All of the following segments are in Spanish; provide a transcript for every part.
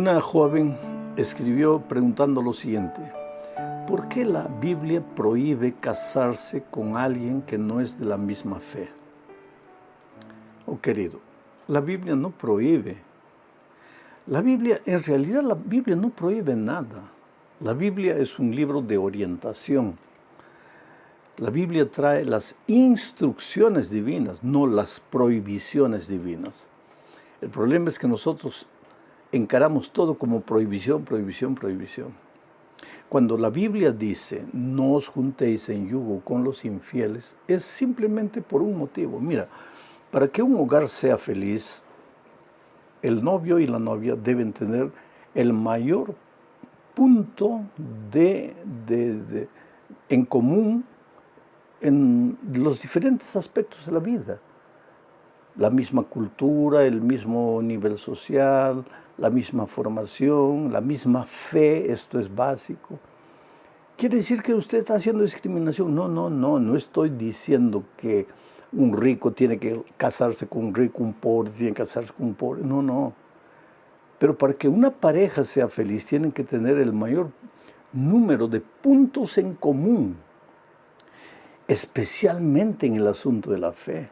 Una joven escribió preguntando lo siguiente: ¿por qué la Biblia prohíbe casarse con alguien que no es de la misma fe? Oh, querido, la Biblia no prohíbe. En realidad la Biblia no prohíbe nada. La Biblia es un libro de orientación. La Biblia trae las instrucciones divinas, no las prohibiciones divinas. El problema es que nosotros encaramos todo como prohibición, prohibición, prohibición. Cuando la Biblia dice, no os juntéis en yugo con los infieles, es simplemente por un motivo. Mira, para que un hogar sea feliz, el novio y la novia deben tener el mayor punto en común en los diferentes aspectos de la vida. La misma cultura, el mismo nivel social, la misma formación, la misma fe, esto es básico. ¿Quiere decir que usted está haciendo discriminación? No estoy diciendo que un rico tiene que casarse con un rico, un pobre tiene que casarse con un pobre, no. Pero para que una pareja sea feliz tienen que tener el mayor número de puntos en común, especialmente en el asunto de la fe.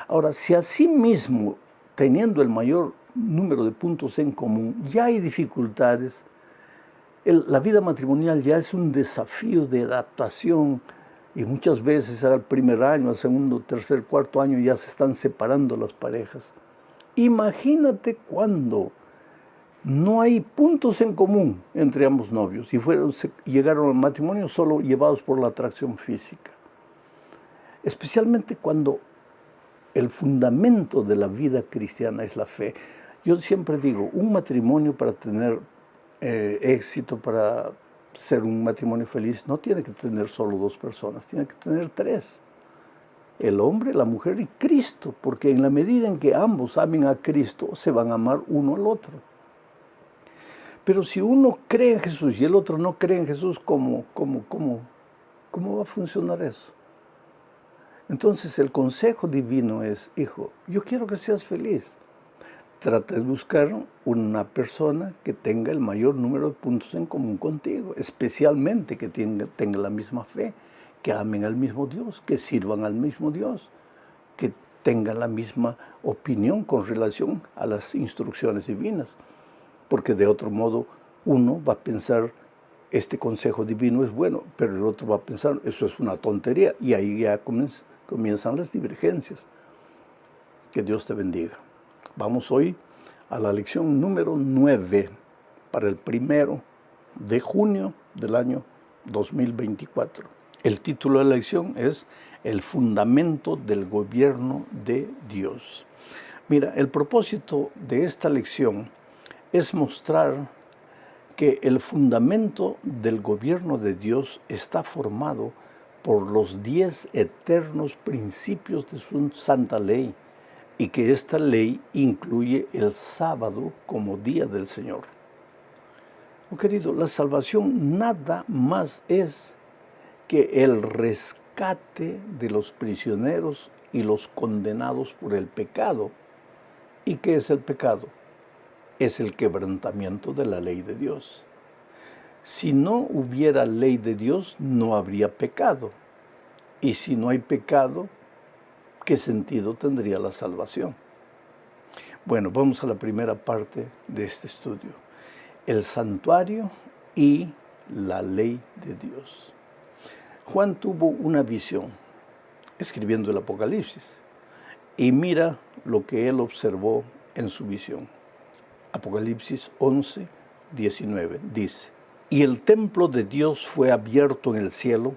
Ahora, si así mismo, teniendo el mayor número de puntos en común, ya hay dificultades, la vida matrimonial ya es un desafío de adaptación y muchas veces al primer año, al segundo, tercer, cuarto año ya se están separando las parejas. Imagínate cuando no hay puntos en común entre ambos novios y llegaron al matrimonio solo llevados por la atracción física. Especialmente cuando el fundamento de la vida cristiana es la fe. Yo siempre digo, un matrimonio para tener éxito, para ser un matrimonio feliz, no tiene que tener solo dos personas, tiene que tener tres. El hombre, la mujer y Cristo, porque en la medida en que ambos amen a Cristo, se van a amar uno al otro. Pero si uno cree en Jesús y el otro no cree en Jesús, ¿cómo va a funcionar eso? Entonces el consejo divino es, hijo, yo quiero que seas feliz. Trata de buscar una persona que tenga el mayor número de puntos en común contigo, especialmente que tenga la misma fe, que amen al mismo Dios, que sirvan al mismo Dios, que tengan la misma opinión con relación a las instrucciones divinas. Porque de otro modo uno va a pensar, este consejo divino es bueno, pero el otro va a pensar, eso es una tontería, y ahí ya comienzan las divergencias. Que Dios te bendiga. Vamos hoy a la lección número 9 para el 1 de junio del año 2024. El título de la lección es El fundamento del gobierno de Dios. Mira, el propósito de esta lección es mostrar que el fundamento del gobierno de Dios está formado por los 10 eternos principios de su santa ley, y que esta ley incluye el sábado como día del Señor. Oh, querido, la salvación nada más es que el rescate de los prisioneros y los condenados por el pecado. ¿Y qué es el pecado? Es el quebrantamiento de la ley de Dios. Si no hubiera ley de Dios, no habría pecado. Y si no hay pecado, ¿qué sentido tendría la salvación? Bueno, vamos a la primera parte de este estudio. El santuario y la ley de Dios. Juan tuvo una visión escribiendo el Apocalipsis y mira lo que él observó en su visión. Apocalipsis 11, 19 dice: y el templo de Dios fue abierto en el cielo,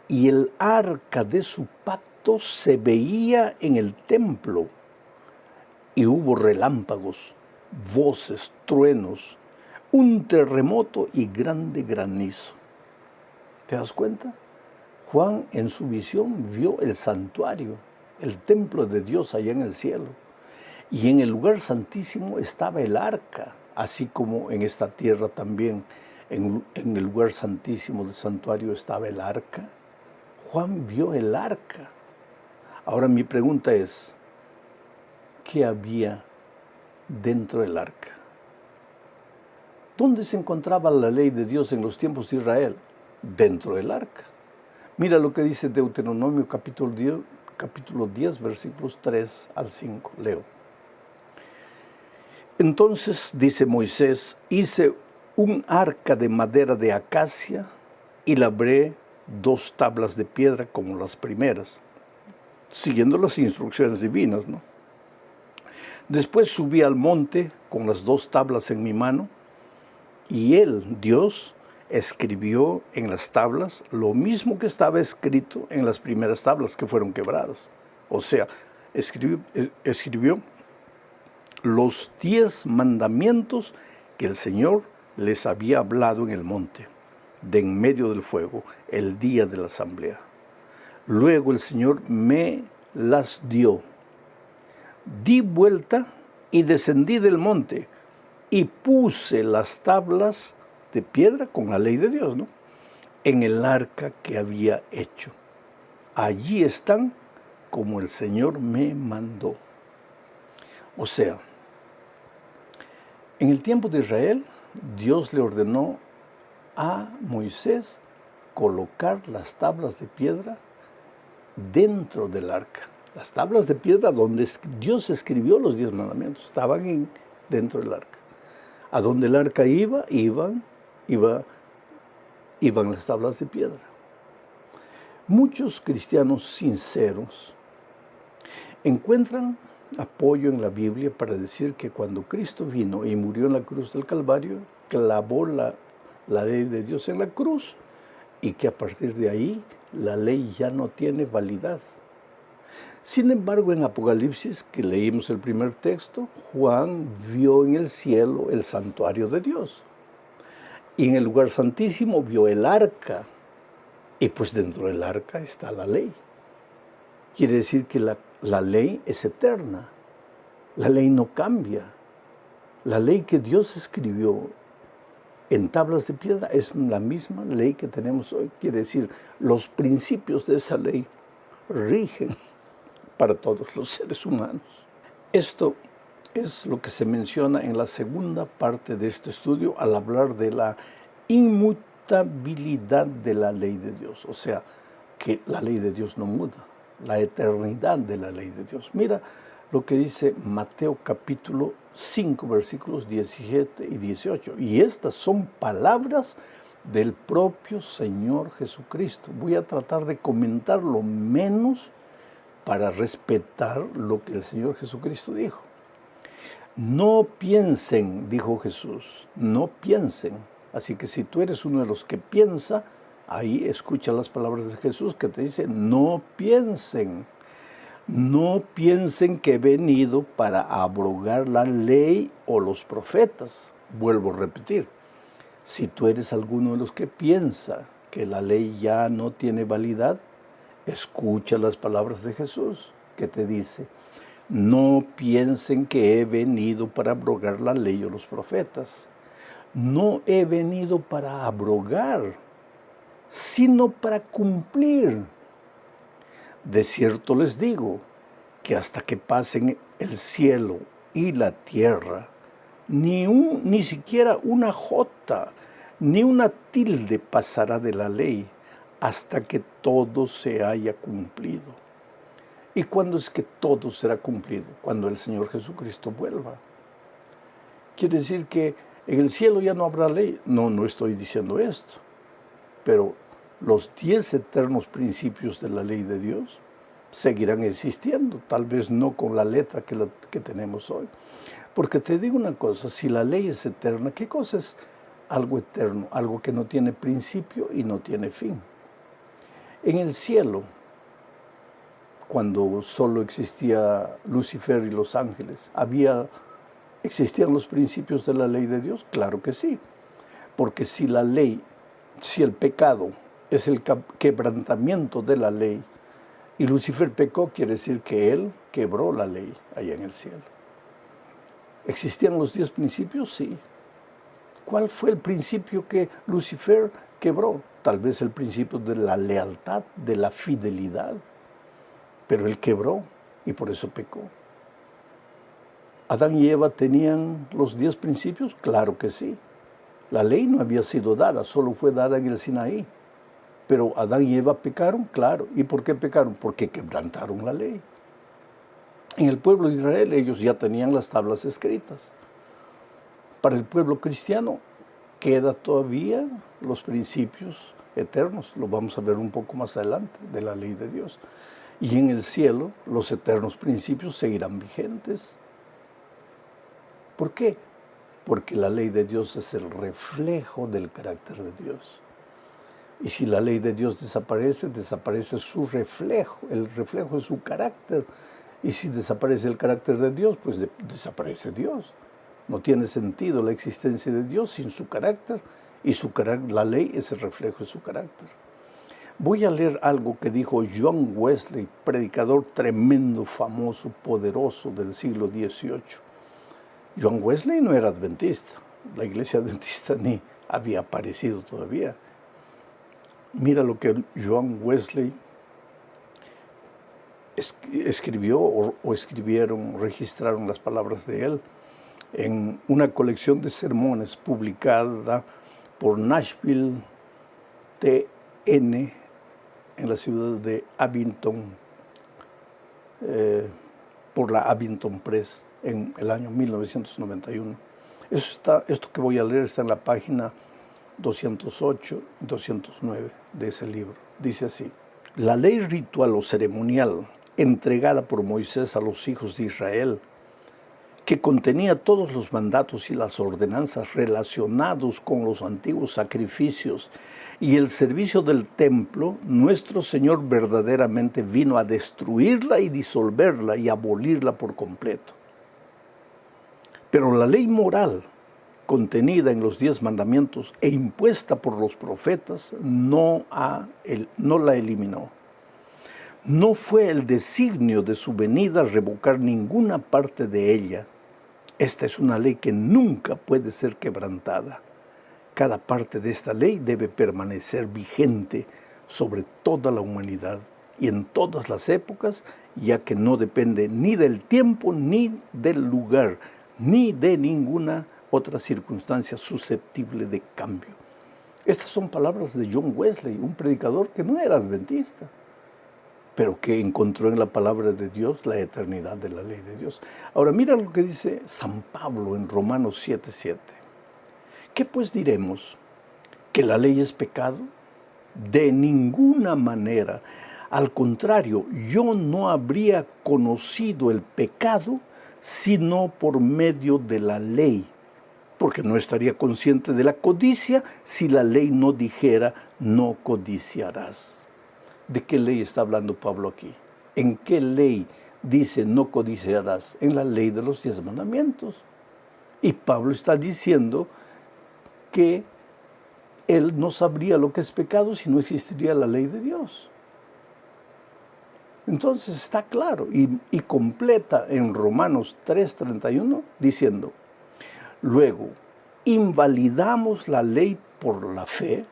y el arca de su pacto se veía en el templo, y hubo relámpagos, voces, truenos, un terremoto y grande granizo. ¿Te das cuenta? Juan en su visión vio el santuario, el templo de Dios allá en el cielo, y en el lugar santísimo estaba el arca, así como en esta tierra también, en el lugar santísimo del santuario estaba el arca. Juan vio el arca. Ahora mi pregunta es, ¿qué había dentro del arca? ¿Dónde se encontraba la ley de Dios en los tiempos de Israel? Dentro del arca. Mira lo que dice Deuteronomio capítulo 10, versículos 3 al 5. Leo. Entonces, dice Moisés, hice un arca de madera de acacia y labré 2 tablas de piedra como las primeras, siguiendo las instrucciones divinas, ¿no? Después subí al monte con las 2 tablas en mi mano, y él, Dios, escribió en las tablas lo mismo que estaba escrito en las primeras tablas que fueron quebradas. O sea, escribió los 10 mandamientos que el Señor les había hablado en el monte, de en medio del fuego, el día de la asamblea. Luego el Señor me las dio. Di vuelta y descendí del monte y puse las tablas de piedra con la ley de Dios, ¿no?, en el arca que había hecho. Allí están como el Señor me mandó. O sea, en el tiempo de Israel, Dios le ordenó a Moisés colocar las tablas de piedra dentro del arca. Las tablas de piedra donde Dios escribió los 10 mandamientos estaban dentro del arca. A donde el arca iban las tablas de piedra. Muchos cristianos sinceros encuentran apoyo en la Biblia para decir que cuando Cristo vino y murió en la cruz del Calvario, clavó la ley de Dios en la cruz y que a partir de ahí la ley ya no tiene validad. Sin embargo, en Apocalipsis, que leímos el primer texto, Juan vio en el cielo el santuario de Dios. Y en el lugar santísimo vio el arca. Y pues dentro del arca está la ley. Quiere decir que la ley es eterna. La ley no cambia. La ley que Dios escribió en tablas de piedra es la misma ley que tenemos hoy. Quiere decir, los principios de esa ley rigen para todos los seres humanos. Esto es lo que se menciona en la segunda parte de este estudio al hablar de la inmutabilidad de la ley de Dios. O sea, que la ley de Dios no muda, la eternidad de la ley de Dios. Mira lo que dice Mateo capítulo 5, versículos 17 y 18. Y estas son palabras del propio Señor Jesucristo. Voy a tratar de comentar lo menos para respetar lo que el Señor Jesucristo dijo. No piensen, dijo Jesús, no piensen. Así que si tú eres uno de los que piensa, ahí escucha las palabras de Jesús que te dice, no piensen. No piensen que he venido para abrogar la ley o los profetas. Vuelvo a repetir, si tú eres alguno de los que piensa que la ley ya no tiene validad, escucha las palabras de Jesús que te dice, no piensen que he venido para abrogar la ley o los profetas. No he venido para abrogar, sino para cumplir. De cierto les digo que hasta que pasen el cielo y la tierra, ni siquiera una jota, ni una tilde pasará de la ley hasta que todo se haya cumplido. ¿Y cuándo es que todo será cumplido? Cuando el Señor Jesucristo vuelva. Quiere decir que en el cielo ya no habrá ley. No estoy diciendo esto. Pero los 10 eternos principios de la ley de Dios seguirán existiendo, tal vez no con la letra que tenemos hoy. Porque te digo una cosa, si la ley es eterna, ¿qué cosa es algo eterno? Algo que no tiene principio y no tiene fin. En el cielo, cuando solo existía Lucifer y los ángeles, ¿existían los principios de la ley de Dios? Claro que sí, porque si el pecado es el quebrantamiento de la ley, y Lucifer pecó, quiere decir que él quebró la ley allá en el cielo. ¿Existían los 10 principios? Sí. ¿Cuál fue el principio que Lucifer quebró? Tal vez el principio de la lealtad, de la fidelidad. Pero él quebró y por eso pecó. ¿Adán y Eva tenían los 10 principios? Claro que sí. La ley no había sido dada, solo fue dada en el Sinaí. Pero Adán y Eva pecaron, claro. ¿Y por qué pecaron? Porque quebrantaron la ley. En el pueblo de Israel ellos ya tenían las tablas escritas. Para el pueblo cristiano queda todavía los principios eternos, lo vamos a ver un poco más adelante, de la ley de Dios. Y en el cielo los eternos principios seguirán vigentes. ¿Por qué? Porque la ley de Dios es el reflejo del carácter de Dios. Y si la ley de Dios desaparece, desaparece su reflejo, el reflejo de su carácter. Y si desaparece el carácter de Dios, pues desaparece Dios. No tiene sentido la existencia de Dios sin su carácter, y la ley es el reflejo de su carácter. Voy a leer algo que dijo John Wesley, predicador tremendo, famoso, poderoso del siglo XVIII. John Wesley no era adventista, la iglesia adventista ni había aparecido todavía. Mira lo que John Wesley escribió o escribieron, registraron las palabras de él en una colección de sermones publicada por Nashville TN en la ciudad de Abington, por la Abington Press en el año 1991. Esto que voy a leer está en la página 208 y 209 de ese libro. Dice así: la ley ritual o ceremonial entregada por Moisés a los hijos de Israel, que contenía todos los mandatos y las ordenanzas relacionados con los antiguos sacrificios y el servicio del templo, nuestro Señor verdaderamente vino a destruirla y disolverla y abolirla por completo. Pero la ley moral contenida en los 10 mandamientos e impuesta por los profetas no la eliminó. No fue el designio de su venida revocar ninguna parte de ella. Esta es una ley que nunca puede ser quebrantada. Cada parte de esta ley debe permanecer vigente sobre toda la humanidad y en todas las épocas, ya que no depende ni del tiempo, ni del lugar, ni de ninguna otra circunstancia susceptible de cambio. Estas son palabras de John Wesley, un predicador que no era adventista, pero que encontró en la palabra de Dios la eternidad de la ley de Dios. Ahora mira lo que dice San Pablo en Romanos 7:7. ¿Qué pues diremos? ¿Que la ley es pecado? De ninguna manera. Al contrario, yo no habría conocido el pecado sino por medio de la ley, porque no estaría consciente de la codicia si la ley no dijera no codiciarás. ¿De qué ley está hablando Pablo aquí? ¿En qué ley dice no codiciarás? En la ley de los 10 mandamientos. Y Pablo está diciendo que él no sabría lo que es pecado si no existiría la ley de Dios. Entonces está claro y completa en Romanos 3:31 diciendo: luego, ¿invalidamos la ley por la fe?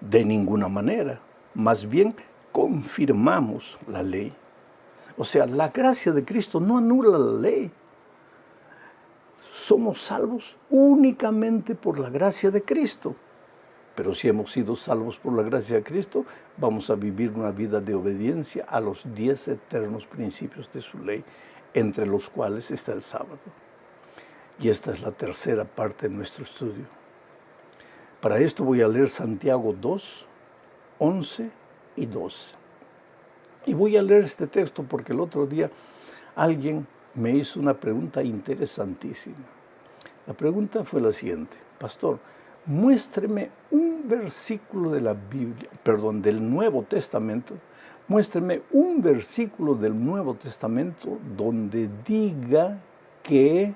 De ninguna manera. Más bien, confirmamos la ley. O sea, la gracia de Cristo no anula la ley. Somos salvos únicamente por la gracia de Cristo. Pero si hemos sido salvos por la gracia de Cristo, vamos a vivir una vida de obediencia a los 10 eternos principios de su ley, entre los cuales está el sábado. Y esta es la tercera parte de nuestro estudio. Para esto voy a leer Santiago 2, 11 y 12. Y voy a leer este texto porque el otro día alguien me hizo una pregunta interesantísima. La pregunta fue la siguiente: pastor, muéstreme un versículo de la Biblia, del Nuevo Testamento, muéstreme un versículo del Nuevo Testamento donde diga que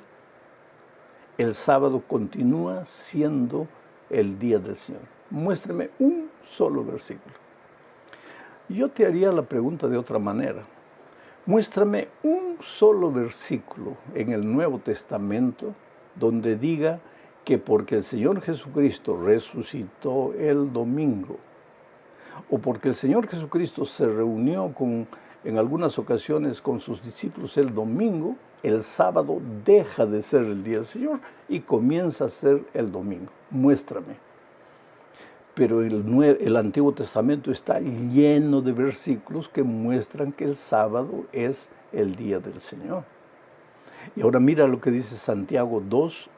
el sábado continúa siendo el día del Señor. Muéstreme un solo versículo. Yo te haría la pregunta de otra manera. Muéstrame un solo versículo en el Nuevo Testamento donde diga que porque el Señor Jesucristo resucitó el domingo, o porque el Señor Jesucristo se reunió en algunas ocasiones con sus discípulos el domingo, el sábado deja de ser el día del Señor y comienza a ser el domingo. Muéstrame. Pero el Antiguo Testamento está lleno de versículos que muestran que el sábado es el día del Señor. Y ahora mira lo que dice Santiago 2,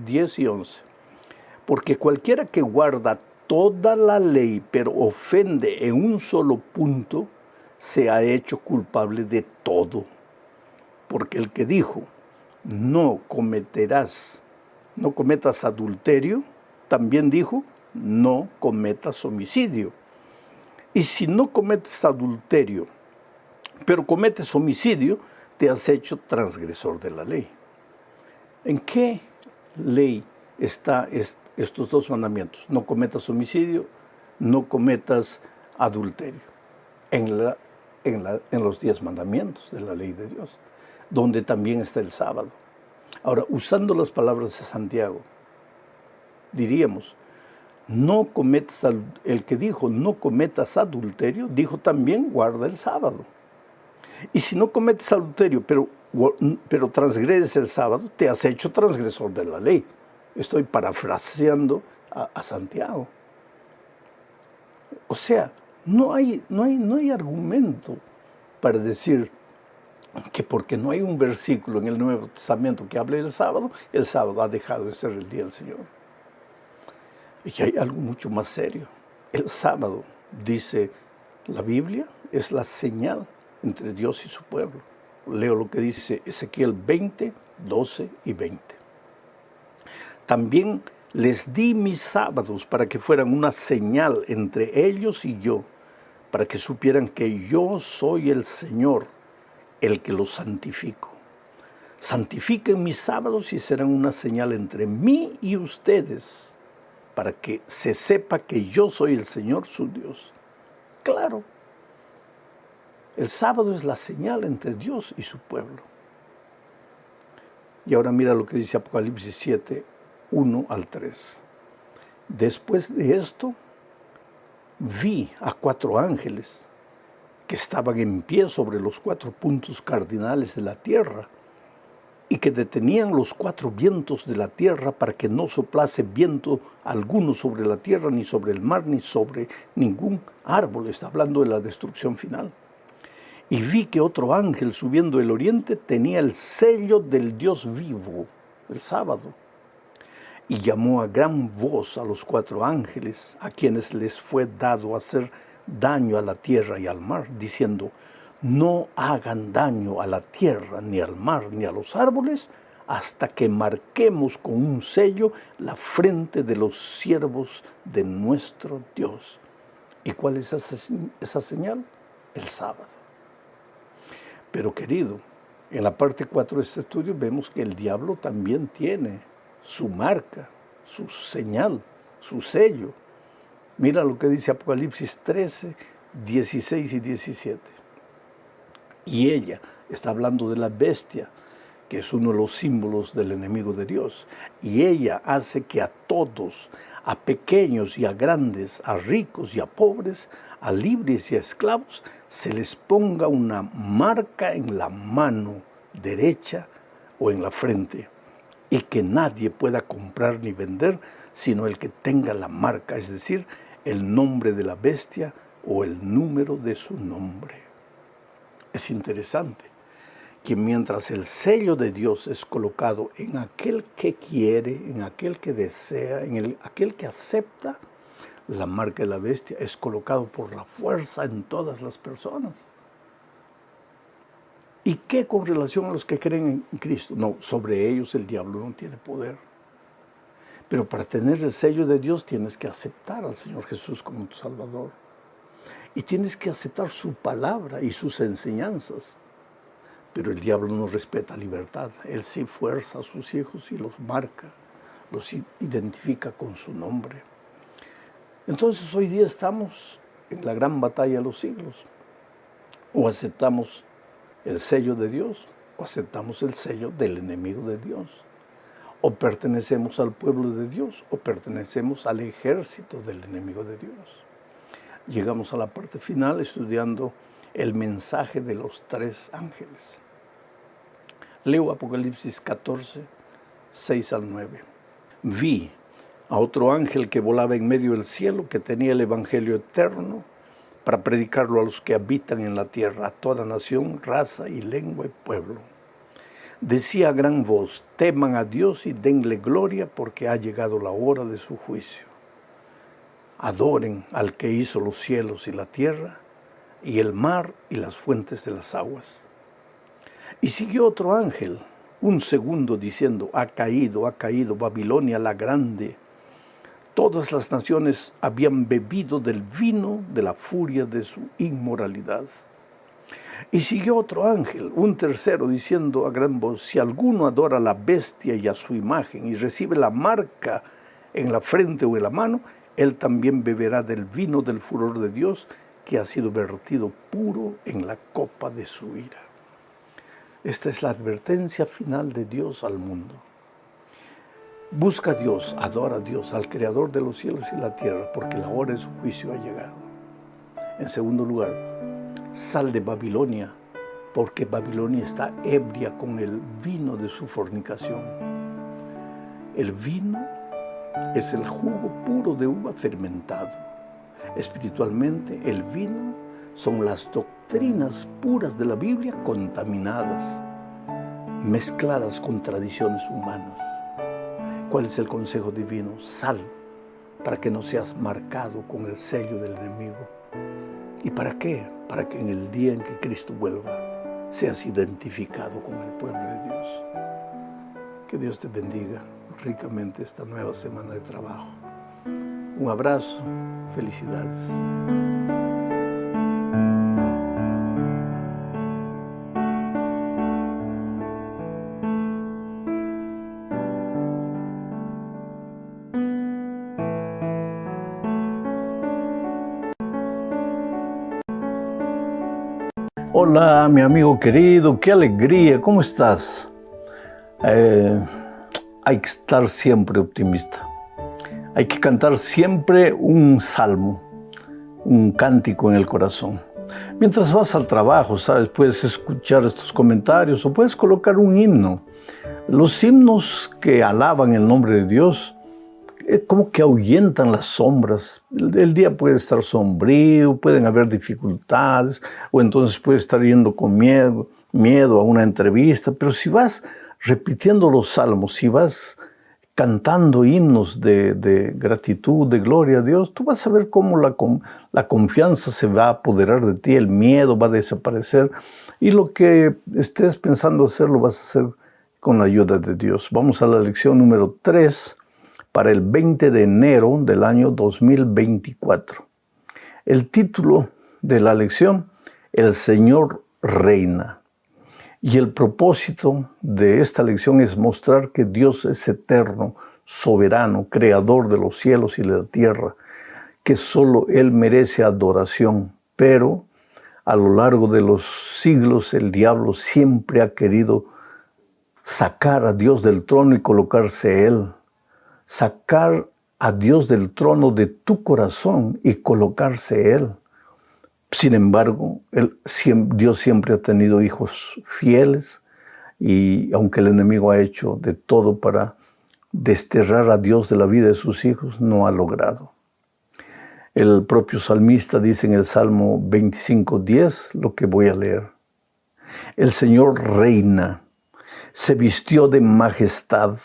10 y 11. Porque cualquiera que guarda toda la ley, pero ofende en un solo punto, se ha hecho culpable de todo. Porque el que dijo, no cometas adulterio, también dijo, no cometas homicidio. Y si no cometes adulterio, pero cometes homicidio, te has hecho transgresor de la ley. ¿En qué ley están estos dos mandamientos? No cometas homicidio, no cometas adulterio. En los 10 mandamientos de la ley de Dios, donde también está el sábado. Ahora, usando las palabras de Santiago, diríamos, el que dijo no cometas adulterio, dijo también guarda el sábado. Y si no cometes adulterio, pero transgredes el sábado, te has hecho transgresor de la ley. Estoy parafraseando a Santiago. O sea, no hay argumento para decir que porque no hay un versículo en el Nuevo Testamento que hable del sábado, el sábado ha dejado de ser el día del Señor. Y que hay algo mucho más serio. El sábado, dice la Biblia, es la señal entre Dios y su pueblo. Leo lo que dice Ezequiel 20, 12 y 20. También les di mis sábados para que fueran una señal entre ellos y yo, para que supieran que yo soy el Señor, el que los santifico. Santifiquen mis sábados y serán una señal entre mí y ustedes, para que se sepa que yo soy el Señor su Dios. Claro, el sábado es la señal entre Dios y su pueblo. Y ahora mira lo que dice Apocalipsis 7, 1 al 3. Después de esto, vi a 4 ángeles que estaban en pie sobre los 4 puntos cardinales de la tierra y que detenían los 4 vientos de la tierra para que no soplase viento alguno sobre la tierra, ni sobre el mar, ni sobre ningún árbol. Está hablando de la destrucción final. Y vi que otro ángel subiendo del oriente tenía el sello del Dios vivo, el sábado. Y llamó a gran voz a los 4 ángeles, a quienes les fue dado hacer daño a la tierra y al mar, diciendo, no hagan daño a la tierra, ni al mar, ni a los árboles, hasta que marquemos con un sello la frente de los siervos de nuestro Dios. ¿Y cuál es esa señal? El sábado. Pero querido, en la parte 4 de este estudio vemos que el diablo también tiene su marca, su señal, su sello. Mira lo que dice Apocalipsis 13, 16 y 17. Y ella está hablando de la bestia, que es uno de los símbolos del enemigo de Dios. Y ella hace que a todos, a pequeños y a grandes, a ricos y a pobres, a libres y a esclavos, se les ponga una marca en la mano derecha o en la frente, y que nadie pueda comprar ni vender, sino el que tenga la marca, es decir, el nombre de la bestia o el número de su nombre. Es interesante que mientras el sello de Dios es colocado en aquel que quiere, en aquel que desea, aquel que acepta, la marca de la bestia es colocado por la fuerza en todas las personas. ¿Y qué con relación a los que creen en Cristo? No, sobre ellos el diablo no tiene poder. Pero para tener el sello de Dios tienes que aceptar al Señor Jesús como tu Salvador. Y tienes que aceptar su palabra y sus enseñanzas. Pero el diablo no respeta libertad. Él sí fuerza a sus hijos y los marca, los identifica con su nombre. Entonces hoy día estamos en la gran batalla de los siglos. O aceptamos el sello de Dios, o aceptamos el sello del enemigo de Dios. O pertenecemos al pueblo de Dios, o pertenecemos al ejército del enemigo de Dios. Llegamos a la parte final estudiando el mensaje de los 3 ángeles. Leo Apocalipsis 14, 6 al 9. Vi a otro ángel que volaba en medio del cielo, que tenía el evangelio eterno para predicarlo a los que habitan en la tierra, a toda nación, raza y lengua y pueblo. Decía a gran voz: teman a Dios y denle gloria, porque ha llegado la hora de su juicio. Adoren al que hizo los cielos y la tierra, y el mar y las fuentes de las aguas. Y siguió otro ángel, un segundo, diciendo: ha caído Babilonia la grande. Todas las naciones habían bebido del vino de la furia de su inmoralidad. Y siguió otro ángel, un tercero, diciendo a gran voz: si alguno adora a la bestia y a su imagen, y recibe la marca en la frente o en la mano, él también beberá del vino del furor de Dios, que ha sido vertido puro en la copa de su ira. Esta es la advertencia final de Dios al mundo. Busca a Dios, adora a Dios, al Creador de los cielos y la tierra, porque la hora de su juicio ha llegado. En segundo lugar, sal de Babilonia, porque Babilonia está ebria con el vino de su fornicación. El vino es el jugo puro de uva fermentado. Espiritualmente, el vino son las doctrinas puras de la Biblia contaminadas, mezcladas con tradiciones humanas. ¿Cuál es el consejo divino? Sal, para que no seas marcado con el sello del enemigo. ¿Y para qué? Para que en el día en que Cristo vuelva, seas identificado con el pueblo de Dios. Que Dios te bendiga ricamente esta nueva semana de trabajo. Un abrazo, felicidades. Hola, mi amigo querido, qué alegría, ¿cómo estás? Hay que estar siempre optimista. Hay que cantar siempre un salmo, un cántico en el corazón. Mientras vas al trabajo, ¿sabes? Puedes escuchar estos comentarios o puedes colocar un himno. Los himnos que alaban el nombre de Dios como que ahuyentan las sombras. El día puede estar sombrío, pueden haber dificultades, o entonces puedes estar yendo con miedo a una entrevista, pero si vas repitiendo los salmos, si vas cantando himnos de gratitud, de gloria a Dios, tú vas a ver cómo la confianza se va a apoderar de ti, el miedo va a desaparecer, y lo que estés pensando hacer, lo vas a hacer con la ayuda de Dios. Vamos a la lección número 3, para el 20 de enero del año 2024. El título de la lección: El Señor reina. Y el propósito de esta lección es mostrar que Dios es eterno, soberano, creador de los cielos y de la tierra, que solo Él merece adoración. Pero a lo largo de los siglos el diablo siempre ha querido sacar a Dios del trono y colocarse Él. Sacar a Dios del trono de tu corazón y colocarse Él. Sin embargo, Dios siempre ha tenido hijos fieles, y aunque el enemigo ha hecho de todo para desterrar a Dios de la vida de sus hijos, no ha logrado. El propio salmista dice en el Salmo 25:10 lo que voy a leer. El Señor reina, se vistió de majestad.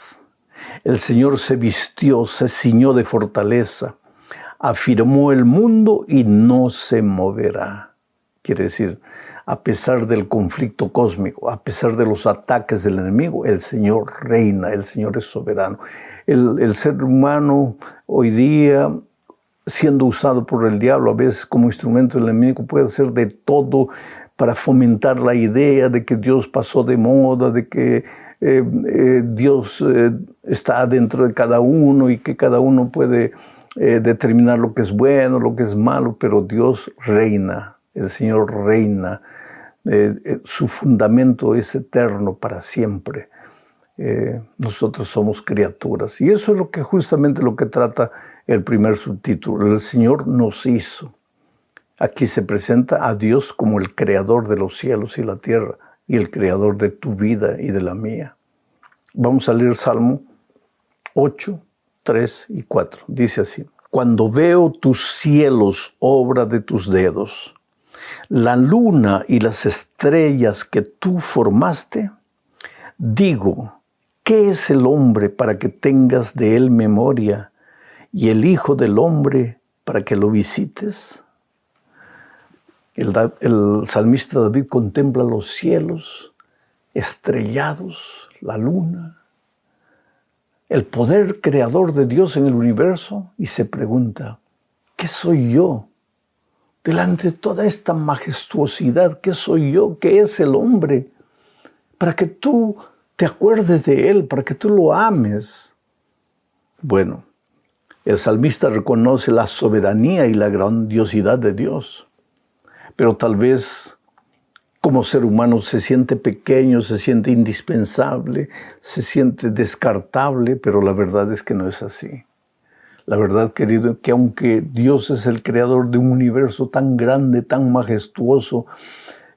El Señor se vistió, se ciñó de fortaleza, afirmó el mundo y no se moverá. Quiere decir, a pesar del conflicto cósmico, a pesar de los ataques del enemigo, el Señor reina, el Señor es soberano. El ser humano hoy día, siendo usado por el diablo a veces como instrumento del enemigo, puede hacer de todo para fomentar la idea de que Dios pasó de moda, de que Dios está dentro de cada uno y que cada uno puede determinar lo que es bueno, lo que es malo, pero Dios reina, el Señor reina, su fundamento es eterno para siempre. Nosotros somos criaturas, y eso es justamente lo que trata el primer subtítulo: el Señor nos hizo. Aquí se presenta a Dios como el creador de los cielos y la tierra, y el creador de tu vida y de la mía. Vamos a leer Salmo 8, 3 y 4. Dice así: cuando veo tus cielos, obra de tus dedos, la luna y las estrellas que tú formaste, digo, ¿qué es el hombre para que tengas de él memoria, y el hijo del hombre para que lo visites? El salmista David contempla los cielos estrellados, la luna, el poder creador de Dios en el universo, y se pregunta, ¿qué soy yo? Delante de toda esta majestuosidad, ¿qué soy yo? ¿Qué es el hombre? Para que tú te acuerdes de él, para que tú lo ames. Bueno, el salmista reconoce la soberanía y la grandiosidad de Dios, pero tal vez como ser humano se siente pequeño, se siente indispensable, se siente descartable, pero la verdad es que no es así. La verdad, querido, que aunque Dios es el creador de un universo tan grande, tan majestuoso,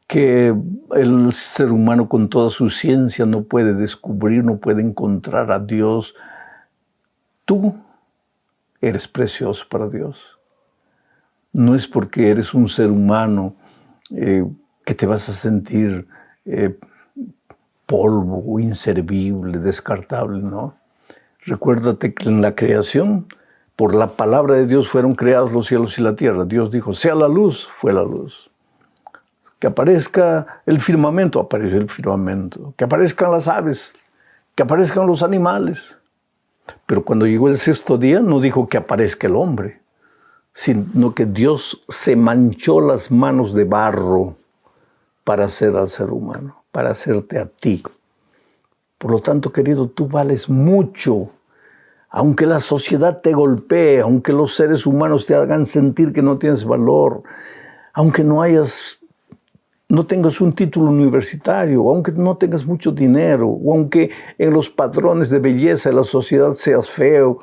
que el ser humano con toda su ciencia no puede descubrir, no puede encontrar a Dios, tú eres precioso para Dios. No es porque eres un ser humano que te vas a sentir polvo, inservible, descartable, ¿no? Recuérdate que en la creación, por la palabra de Dios fueron creados los cielos y la tierra. Dios dijo, sea la luz, fue la luz. Que aparezca el firmamento, apareció el firmamento. Que aparezcan las aves, que aparezcan los animales. Pero cuando llegó el sexto día, no dijo que aparezca el hombre, sino que Dios se manchó las manos de barro para hacer al ser humano, para hacerte a ti. Por lo tanto, querido, tú vales mucho. Aunque la sociedad te golpee, aunque los seres humanos te hagan sentir que no tienes valor, aunque no tengas un título universitario, aunque no tengas mucho dinero, o aunque en los patrones de belleza de la sociedad seas feo,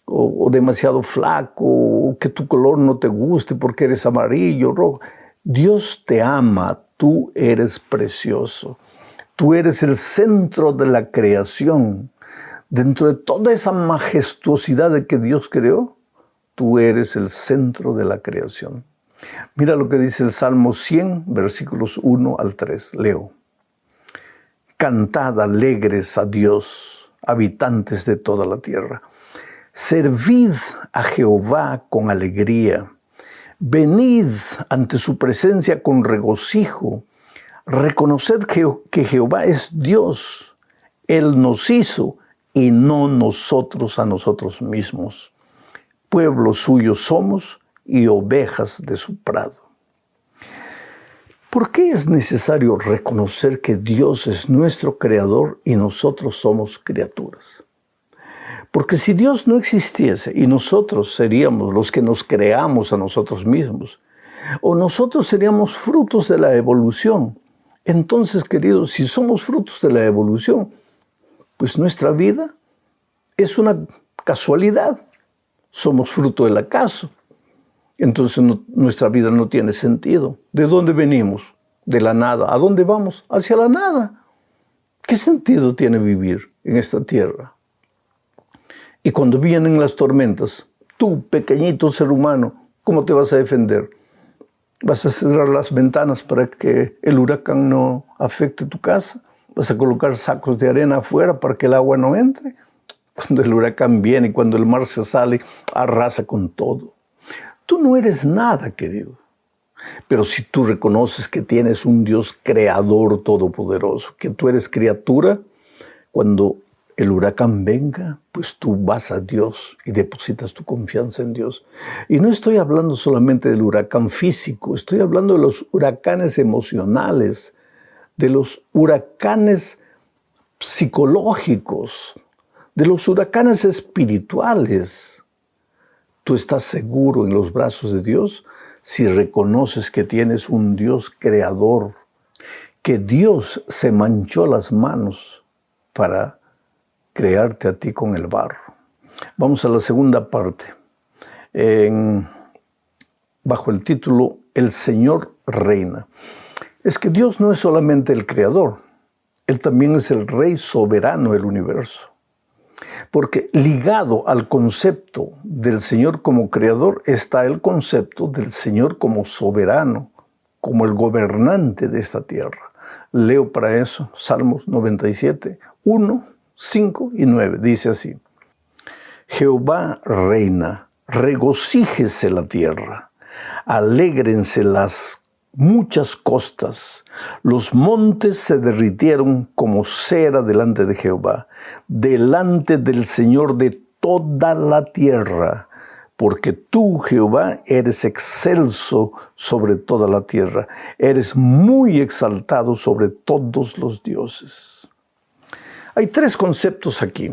o demasiado flaco, o que tu color no te guste porque eres amarillo, rojo, Dios te ama, tú eres precioso, tú eres el centro de la creación. Dentro de toda esa majestuosidad de que Dios creó, tú eres el centro de la creación. Mira lo que dice el Salmo 100, versículos 1 al 3. Leo. Cantad alegres a Dios, habitantes de toda la tierra. Servid a Jehová con alegría. Venid ante su presencia con regocijo. Reconoced que Jehová es Dios. Él nos hizo y no nosotros a nosotros mismos. Pueblo suyo somos y ovejas de su prado. ¿Por qué es necesario reconocer que Dios es nuestro creador y nosotros somos criaturas? Porque si Dios no existiese y nosotros seríamos los que nos creamos a nosotros mismos, o nosotros seríamos frutos de la evolución, entonces, queridos, si somos frutos de la evolución, pues nuestra vida es una casualidad. Somos fruto del acaso. Entonces nuestra vida no tiene sentido. ¿De dónde venimos? De la nada. ¿A dónde vamos? Hacia la nada. ¿Qué sentido tiene vivir en esta tierra? Y cuando vienen las tormentas, tú, pequeñito ser humano, ¿cómo te vas a defender? ¿Vas a cerrar las ventanas para que el huracán no afecte tu casa? ¿Vas a colocar sacos de arena afuera para que el agua no entre? Cuando el huracán viene y cuando el mar se sale, arrasa con todo. Tú no eres nada, querido. Pero si tú reconoces que tienes un Dios creador todopoderoso, que tú eres criatura, cuando el huracán venga, pues tú vas a Dios y depositas tu confianza en Dios. Y no estoy hablando solamente del huracán físico, estoy hablando de los huracanes emocionales, de los huracanes psicológicos, de los huracanes espirituales. Tú estás seguro en los brazos de Dios si reconoces que tienes un Dios creador, que Dios se manchó las manos para crearte a ti con el barro. Vamos a la segunda parte, bajo el título El Señor reina. es que Dios no es solamente el creador, Él también es el Rey soberano del universo. Porque ligado al concepto del Señor como creador está el concepto del Señor como soberano, como el gobernante de esta tierra. Leo para eso Salmos 97, 1, 5 y 9. Dice así: Jehová reina, regocíjese la tierra, alégrense las muchas costas, los montes se derritieron como cera delante de Jehová, delante del Señor de toda la tierra, porque tú, Jehová, eres excelso sobre toda la tierra, eres muy exaltado sobre todos los dioses. Hay tres conceptos aquí.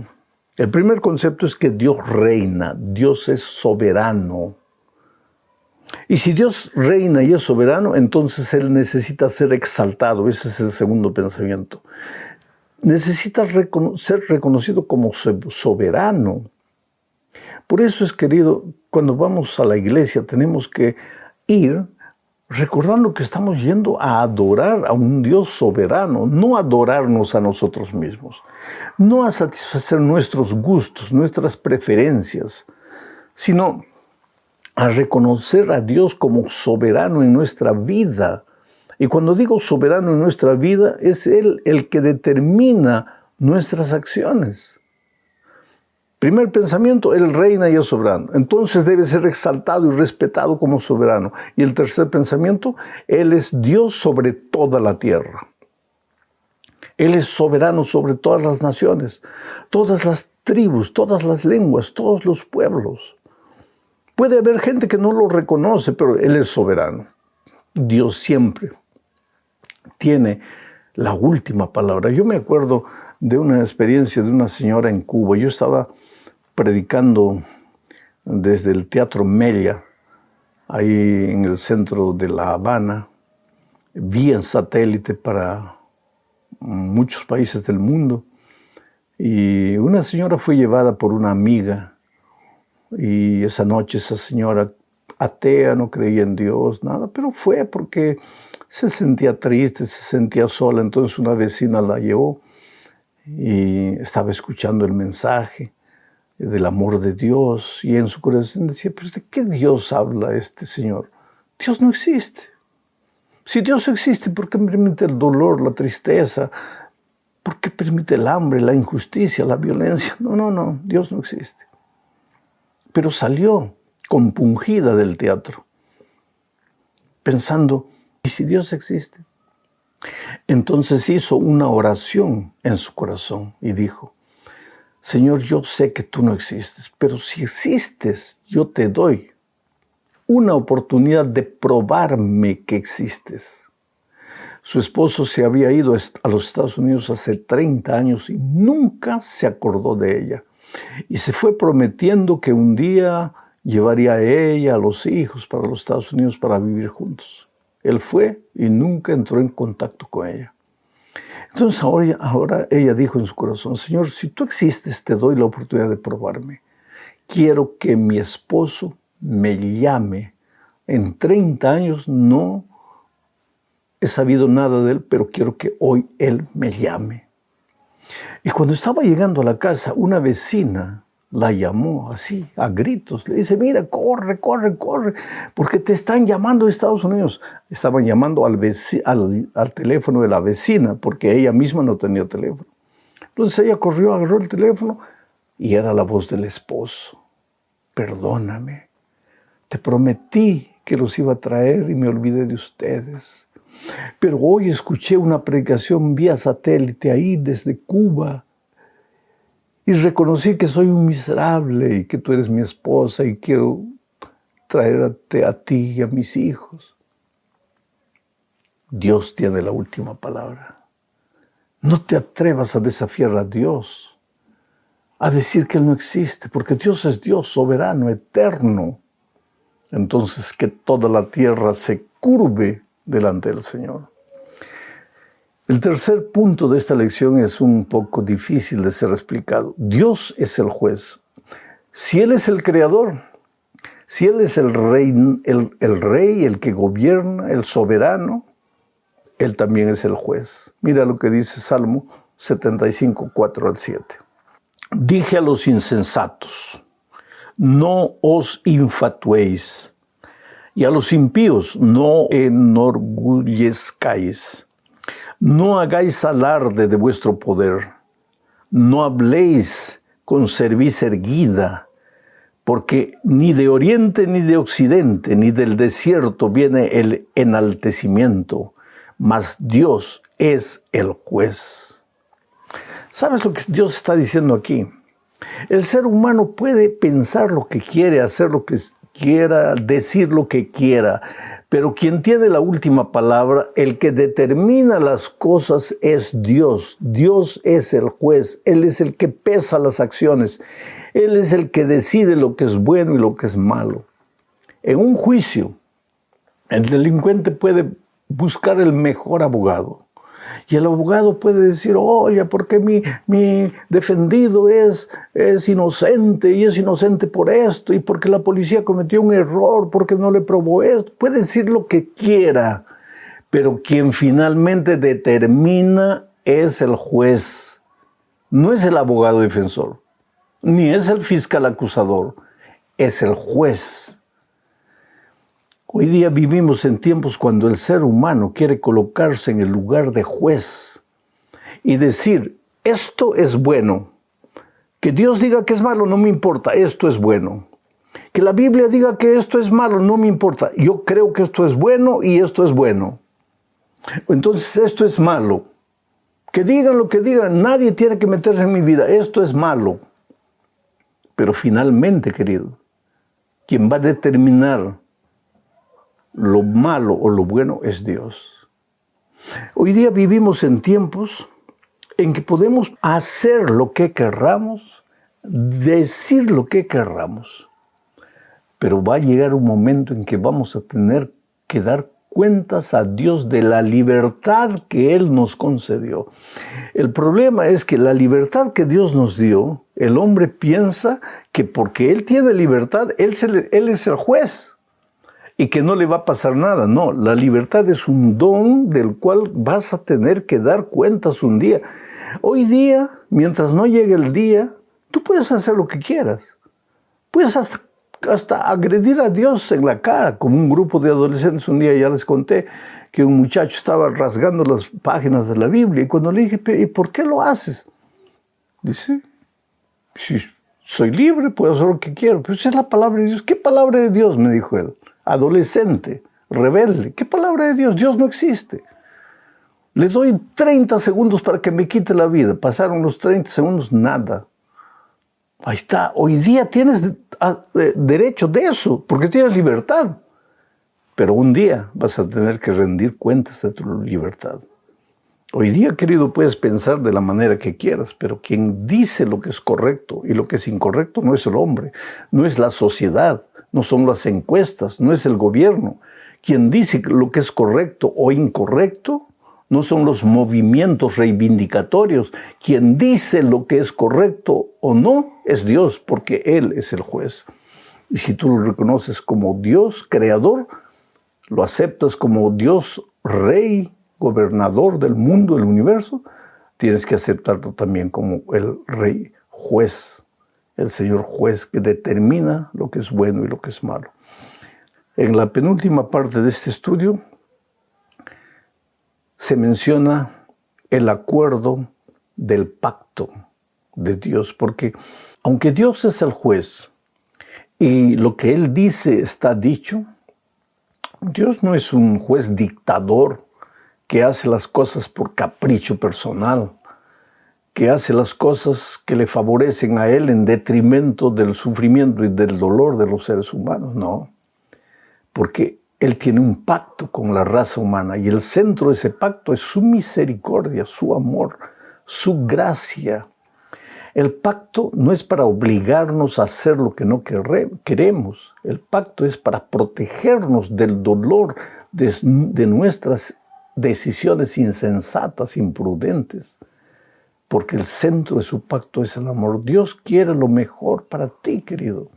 El primer concepto es que Dios reina, Dios es soberano. Y si Dios reina y es soberano, entonces Él necesita ser exaltado. Ese es el segundo pensamiento. Necesita ser reconocido como soberano. Por eso es, querido, cuando vamos a la iglesia tenemos que ir recordando que estamos yendo a adorar a un Dios soberano, no a adorarnos a nosotros mismos, no a satisfacer nuestros gustos, nuestras preferencias, sino a reconocer a Dios como soberano en nuestra vida. Y cuando digo soberano en nuestra vida, es Él el que determina nuestras acciones. Primer pensamiento, Él reina y es soberano. Entonces debe ser exaltado y respetado como soberano. Y el tercer pensamiento, Él es Dios sobre toda la tierra. Él es soberano sobre todas las naciones, todas las tribus, todas las lenguas, todos los pueblos. Puede haber gente que no lo reconoce, pero Él es soberano. Dios siempre tiene la última palabra. Yo me acuerdo de una experiencia de una señora en Cuba. Yo estaba predicando desde el Teatro Mella, ahí en el centro de La Habana, vía satélite para muchos países del mundo. Y una señora fue llevada por una amiga. Y esa noche esa señora atea, no creía en Dios, nada, pero fue porque se sentía triste, se sentía sola. Entonces una vecina la llevó y estaba escuchando el mensaje del amor de Dios. Y en su corazón decía, pero ¿de qué Dios habla este señor? Dios no existe. Si Dios existe, ¿por qué permite el dolor, la tristeza? ¿Por qué permite el hambre, la injusticia, la violencia? No, Dios no existe. Pero salió compungida del teatro, pensando, ¿y si Dios existe? Entonces hizo una oración en su corazón y dijo, Señor, yo sé que tú no existes, pero si existes, yo te doy una oportunidad de probarme que existes. Su esposo se había ido a los Estados Unidos hace 30 años y nunca se acordó de ella. Y se fue prometiendo que un día llevaría a ella, a los hijos, para los Estados Unidos para vivir juntos. Él fue y nunca entró en contacto con ella. Entonces ahora ella dijo en su corazón, Señor, si tú existes, te doy la oportunidad de probarme. Quiero que mi esposo me llame. En 30 años no he sabido nada de él, pero quiero que hoy él me llame. Y cuando estaba llegando a la casa, una vecina la llamó así, a gritos. Le dice, mira, corre, porque te están llamando de Estados Unidos. Estaban llamando al teléfono de la vecina, porque ella misma no tenía teléfono. Entonces ella corrió, agarró el teléfono y era la voz del esposo. Perdóname, te prometí que los iba a traer y me olvidé de ustedes. Pero hoy escuché una predicación vía satélite ahí desde Cuba y reconocí que soy un miserable y que tú eres mi esposa y quiero traerte a ti y a mis hijos. Dios tiene la última palabra. No te atrevas a desafiar a Dios, a decir que Él no existe, porque Dios es Dios soberano, eterno. Entonces que toda la tierra se curve delante del Señor. El tercer punto de esta lección es un poco difícil de ser explicado. Dios es el juez. Si Él es el creador, si Él es el rey, el que gobierna, el soberano, Él también es el juez. Mira lo que dice Salmo 75, 4 al 7. Dije a los insensatos, no os infatuéis, y a los impíos, no enorgullezcáis. No hagáis alarde de vuestro poder, no habléis con cerviz erguida, porque ni de oriente ni de occidente, ni del desierto viene el enaltecimiento, mas Dios es el juez. ¿Sabes lo que Dios está diciendo aquí? El ser humano puede pensar lo que quiere, hacer lo que quiera, decir lo que quiera, pero quien tiene la última palabra, el que determina las cosas es Dios. Dios es el juez, Él es el que pesa las acciones, Él es el que decide lo que es bueno y lo que es malo. En un juicio, el delincuente puede buscar el mejor abogado. Y el abogado puede decir, oye, ¿por qué mi defendido es inocente y es inocente por esto? Y porque la policía cometió un error, porque no le probó esto. Puede decir lo que quiera, pero quien finalmente determina es el juez. No es el abogado defensor, ni es el fiscal acusador, es el juez. Hoy día vivimos en tiempos cuando el ser humano quiere colocarse en el lugar de juez y decir, esto es bueno. Que Dios diga que es malo, no me importa, esto es bueno. Que la Biblia diga que esto es malo, no me importa. Yo creo que esto es bueno y esto es bueno. Entonces esto es malo. Que digan lo que digan, nadie tiene que meterse en mi vida, esto es malo. Pero finalmente, querido, quien va a determinar lo malo o lo bueno es Dios. Hoy día vivimos en tiempos en que podemos hacer lo que querramos, decir lo que querramos, pero va a llegar un momento en que vamos a tener que dar cuentas a Dios de la libertad que Él nos concedió. El problema es que la libertad que Dios nos dio, el hombre piensa que porque Él tiene libertad, Él es el juez. Y que no le va a pasar nada. No, la libertad es un don del cual vas a tener que dar cuentas un día. Hoy día, mientras no llegue el día, tú puedes hacer lo que quieras. Puedes hasta agredir a Dios en la cara, como un grupo de adolescentes. Un día ya les conté que un muchacho estaba rasgando las páginas de la Biblia. Y cuando le dije, ¿y por qué lo haces? Dice, si soy libre, puedo hacer lo que quiero. Pero esa es la palabra de Dios. ¿Qué palabra de Dios? Me dijo él. Adolescente, rebelde. ¿Qué palabra de Dios? Dios no existe. Le doy 30 segundos para que me quite la vida. Pasaron los 30 segundos, nada. Ahí está. Hoy día tienes derecho de eso, porque tienes libertad. Pero un día vas a tener que rendir cuentas de tu libertad. Hoy día, querido, puedes pensar de la manera que quieras, pero quien dice lo que es correcto y lo que es incorrecto no es el hombre, no es la sociedad, no son las encuestas, no es el gobierno. Quien dice lo que es correcto o incorrecto no son los movimientos reivindicatorios. Quien dice lo que es correcto o no es Dios, porque Él es el juez. Y si tú lo reconoces como Dios creador, lo aceptas como Dios rey, gobernador del mundo, del universo, tienes que aceptarlo también como el rey juez, el Señor juez que determina lo que es bueno y lo que es malo. En la penúltima parte de este estudio se menciona el acuerdo del pacto de Dios, porque aunque Dios es el juez y lo que Él dice está dicho, Dios no es un juez dictador que hace las cosas por capricho personal, que hace las cosas que le favorecen a Él en detrimento del sufrimiento y del dolor de los seres humanos. No, porque Él tiene un pacto con la raza humana y el centro de ese pacto es su misericordia, su amor, su gracia. El pacto no es para obligarnos a hacer lo que no queremos. El pacto es para protegernos del dolor de nuestras decisiones insensatas, imprudentes. Porque el centro de su pacto es el amor. Dios quiere lo mejor para ti, querido.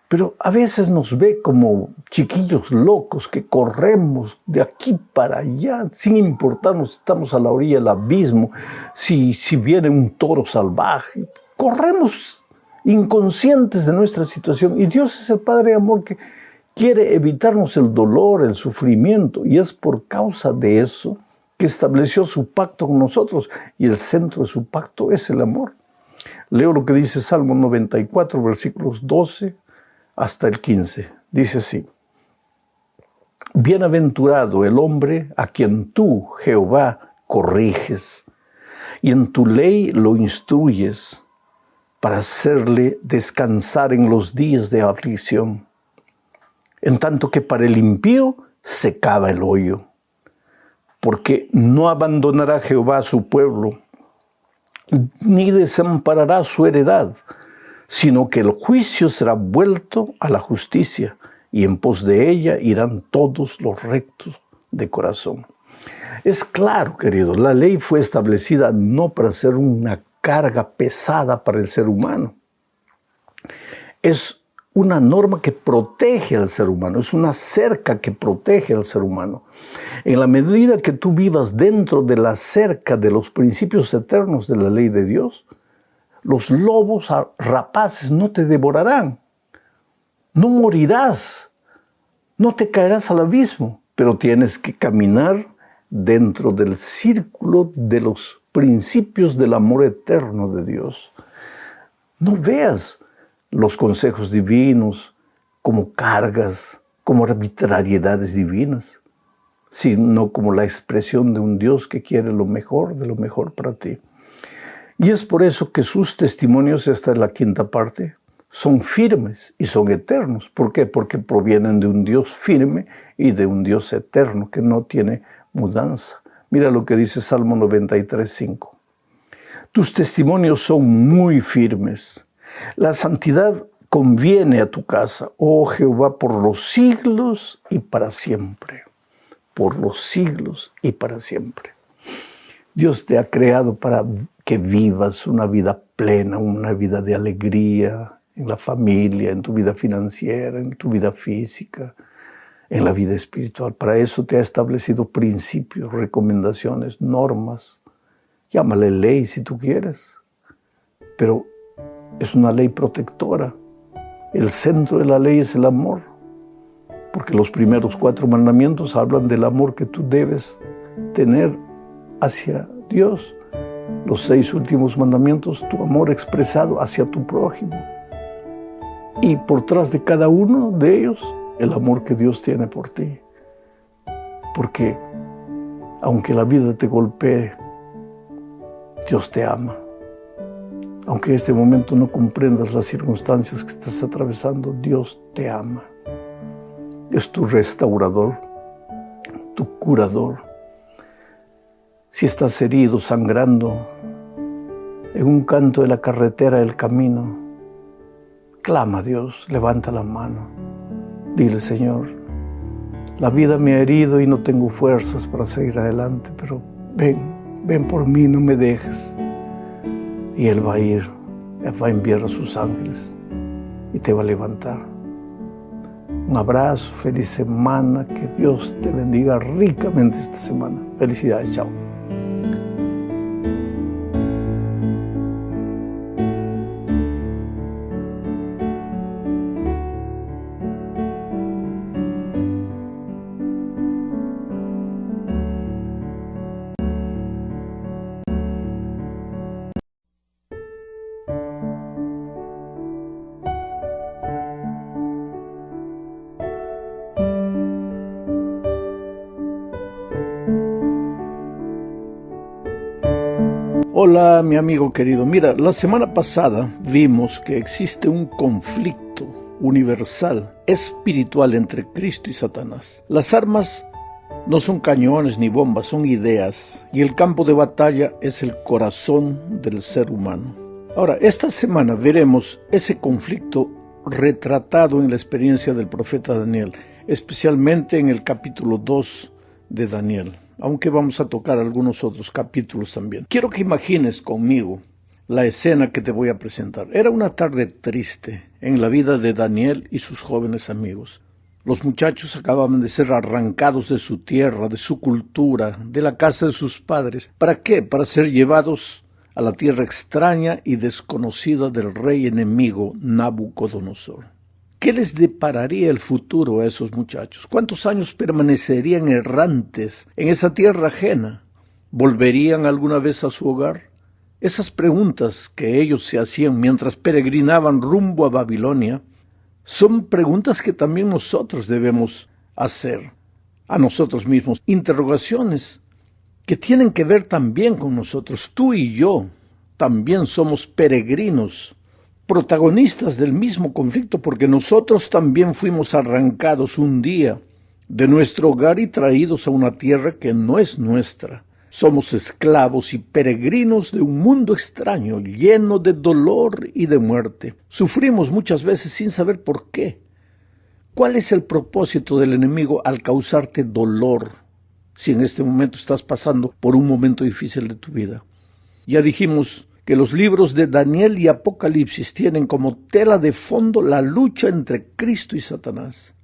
Pero a veces nos ve como chiquillos locos que corremos de aquí para allá sin importarnos si estamos a la orilla del abismo, si viene un toro salvaje. Corremos inconscientes de nuestra situación y Dios es el Padre de amor que quiere evitarnos el dolor, el sufrimiento, y es por causa de eso que estableció su pacto con nosotros, y el centro de su pacto es el amor. Leo lo que dice Salmo 94, versículos 12 hasta el 15. Dice así: Bienaventurado el hombre a quien tú, Jehová, corriges, y en tu ley lo instruyes, para hacerle descansar en los días de aflicción. En tanto que para el impío se cava el hoyo, porque no abandonará Jehová a su pueblo, ni desamparará su heredad, sino que el juicio será vuelto a la justicia, y en pos de ella irán todos los rectos de corazón. Es claro, queridos, la ley fue establecida no para ser una carga pesada para el ser humano. Es una norma que protege al ser humano, es una cerca que protege al ser humano. En la medida que tú vivas dentro de la cerca de los principios eternos de la ley de Dios, los lobos rapaces no te devorarán, no morirás, no te caerás al abismo, pero tienes que caminar dentro del círculo de los principios del amor eterno de Dios. No veas los consejos divinos como cargas, como arbitrariedades divinas, sino como la expresión de un Dios que quiere lo mejor de lo mejor para ti. Y es por eso que sus testimonios, esta es la quinta parte, son firmes y son eternos. ¿Por qué? Porque provienen de un Dios firme y de un Dios eterno que no tiene mudanza. Mira lo que dice Salmo 93, 5. Tus testimonios son muy firmes. La santidad conviene a tu casa, oh Jehová, por los siglos y para siempre. Por los siglos y para siempre. Dios te ha creado para que vivas una vida plena, una vida de alegría en la familia, en tu vida financiera, en tu vida física, en la vida espiritual. Para eso te ha establecido principios, recomendaciones, normas. Llámale ley si tú quieres, pero es una ley protectora. El centro de la ley es el amor, porque los primeros 4 mandamientos hablan del amor que tú debes tener hacia Dios. Los 6 últimos mandamientos, tu amor expresado hacia tu prójimo. Y por tras de cada uno de ellos, el amor que Dios tiene por ti. Porque aunque la vida te golpee, Dios te ama. Aunque en este momento no comprendas las circunstancias que estás atravesando, Dios te ama. Es tu restaurador, tu curador. Si estás herido, sangrando, en un canto de la carretera del camino, clama a Dios, levanta la mano. Dile: Señor, la vida me ha herido y no tengo fuerzas para seguir adelante, pero ven por mí, no me dejes. Y Él va a enviar a sus ángeles y te va a levantar. Un abrazo, feliz semana, que Dios te bendiga ricamente esta semana. Felicidades, chao. Hola, mi amigo querido. Mira, la semana pasada vimos que existe un conflicto universal, espiritual entre Cristo y Satanás. Las armas no son cañones ni bombas, son ideas, y el campo de batalla es el corazón del ser humano. Ahora, esta semana veremos ese conflicto retratado en la experiencia del profeta Daniel, especialmente en el capítulo 2 de Daniel, aunque vamos a tocar algunos otros capítulos también. Quiero que imagines conmigo la escena que te voy a presentar. Era una tarde triste en la vida de Daniel y sus jóvenes amigos. Los muchachos acababan de ser arrancados de su tierra, de su cultura, de la casa de sus padres. ¿Para qué? Para ser llevados a la tierra extraña y desconocida del rey enemigo Nabucodonosor. ¿Qué les depararía el futuro a esos muchachos? ¿Cuántos años permanecerían errantes en esa tierra ajena? ¿Volverían alguna vez a su hogar? Esas preguntas que ellos se hacían mientras peregrinaban rumbo a Babilonia son preguntas que también nosotros debemos hacer a nosotros mismos. Interrogaciones que tienen que ver también con nosotros. Tú y yo también somos peregrinos, protagonistas del mismo conflicto, porque nosotros también fuimos arrancados un día de nuestro hogar y traídos a una tierra que no es nuestra. Somos esclavos y peregrinos de un mundo extraño, lleno de dolor y de muerte. Sufrimos muchas veces sin saber por qué. ¿Cuál es el propósito del enemigo al causarte dolor si en este momento estás pasando por un momento difícil de tu vida? Ya dijimos que los libros de Daniel y Apocalipsis tienen como tela de fondo la lucha entre Cristo y Satanás.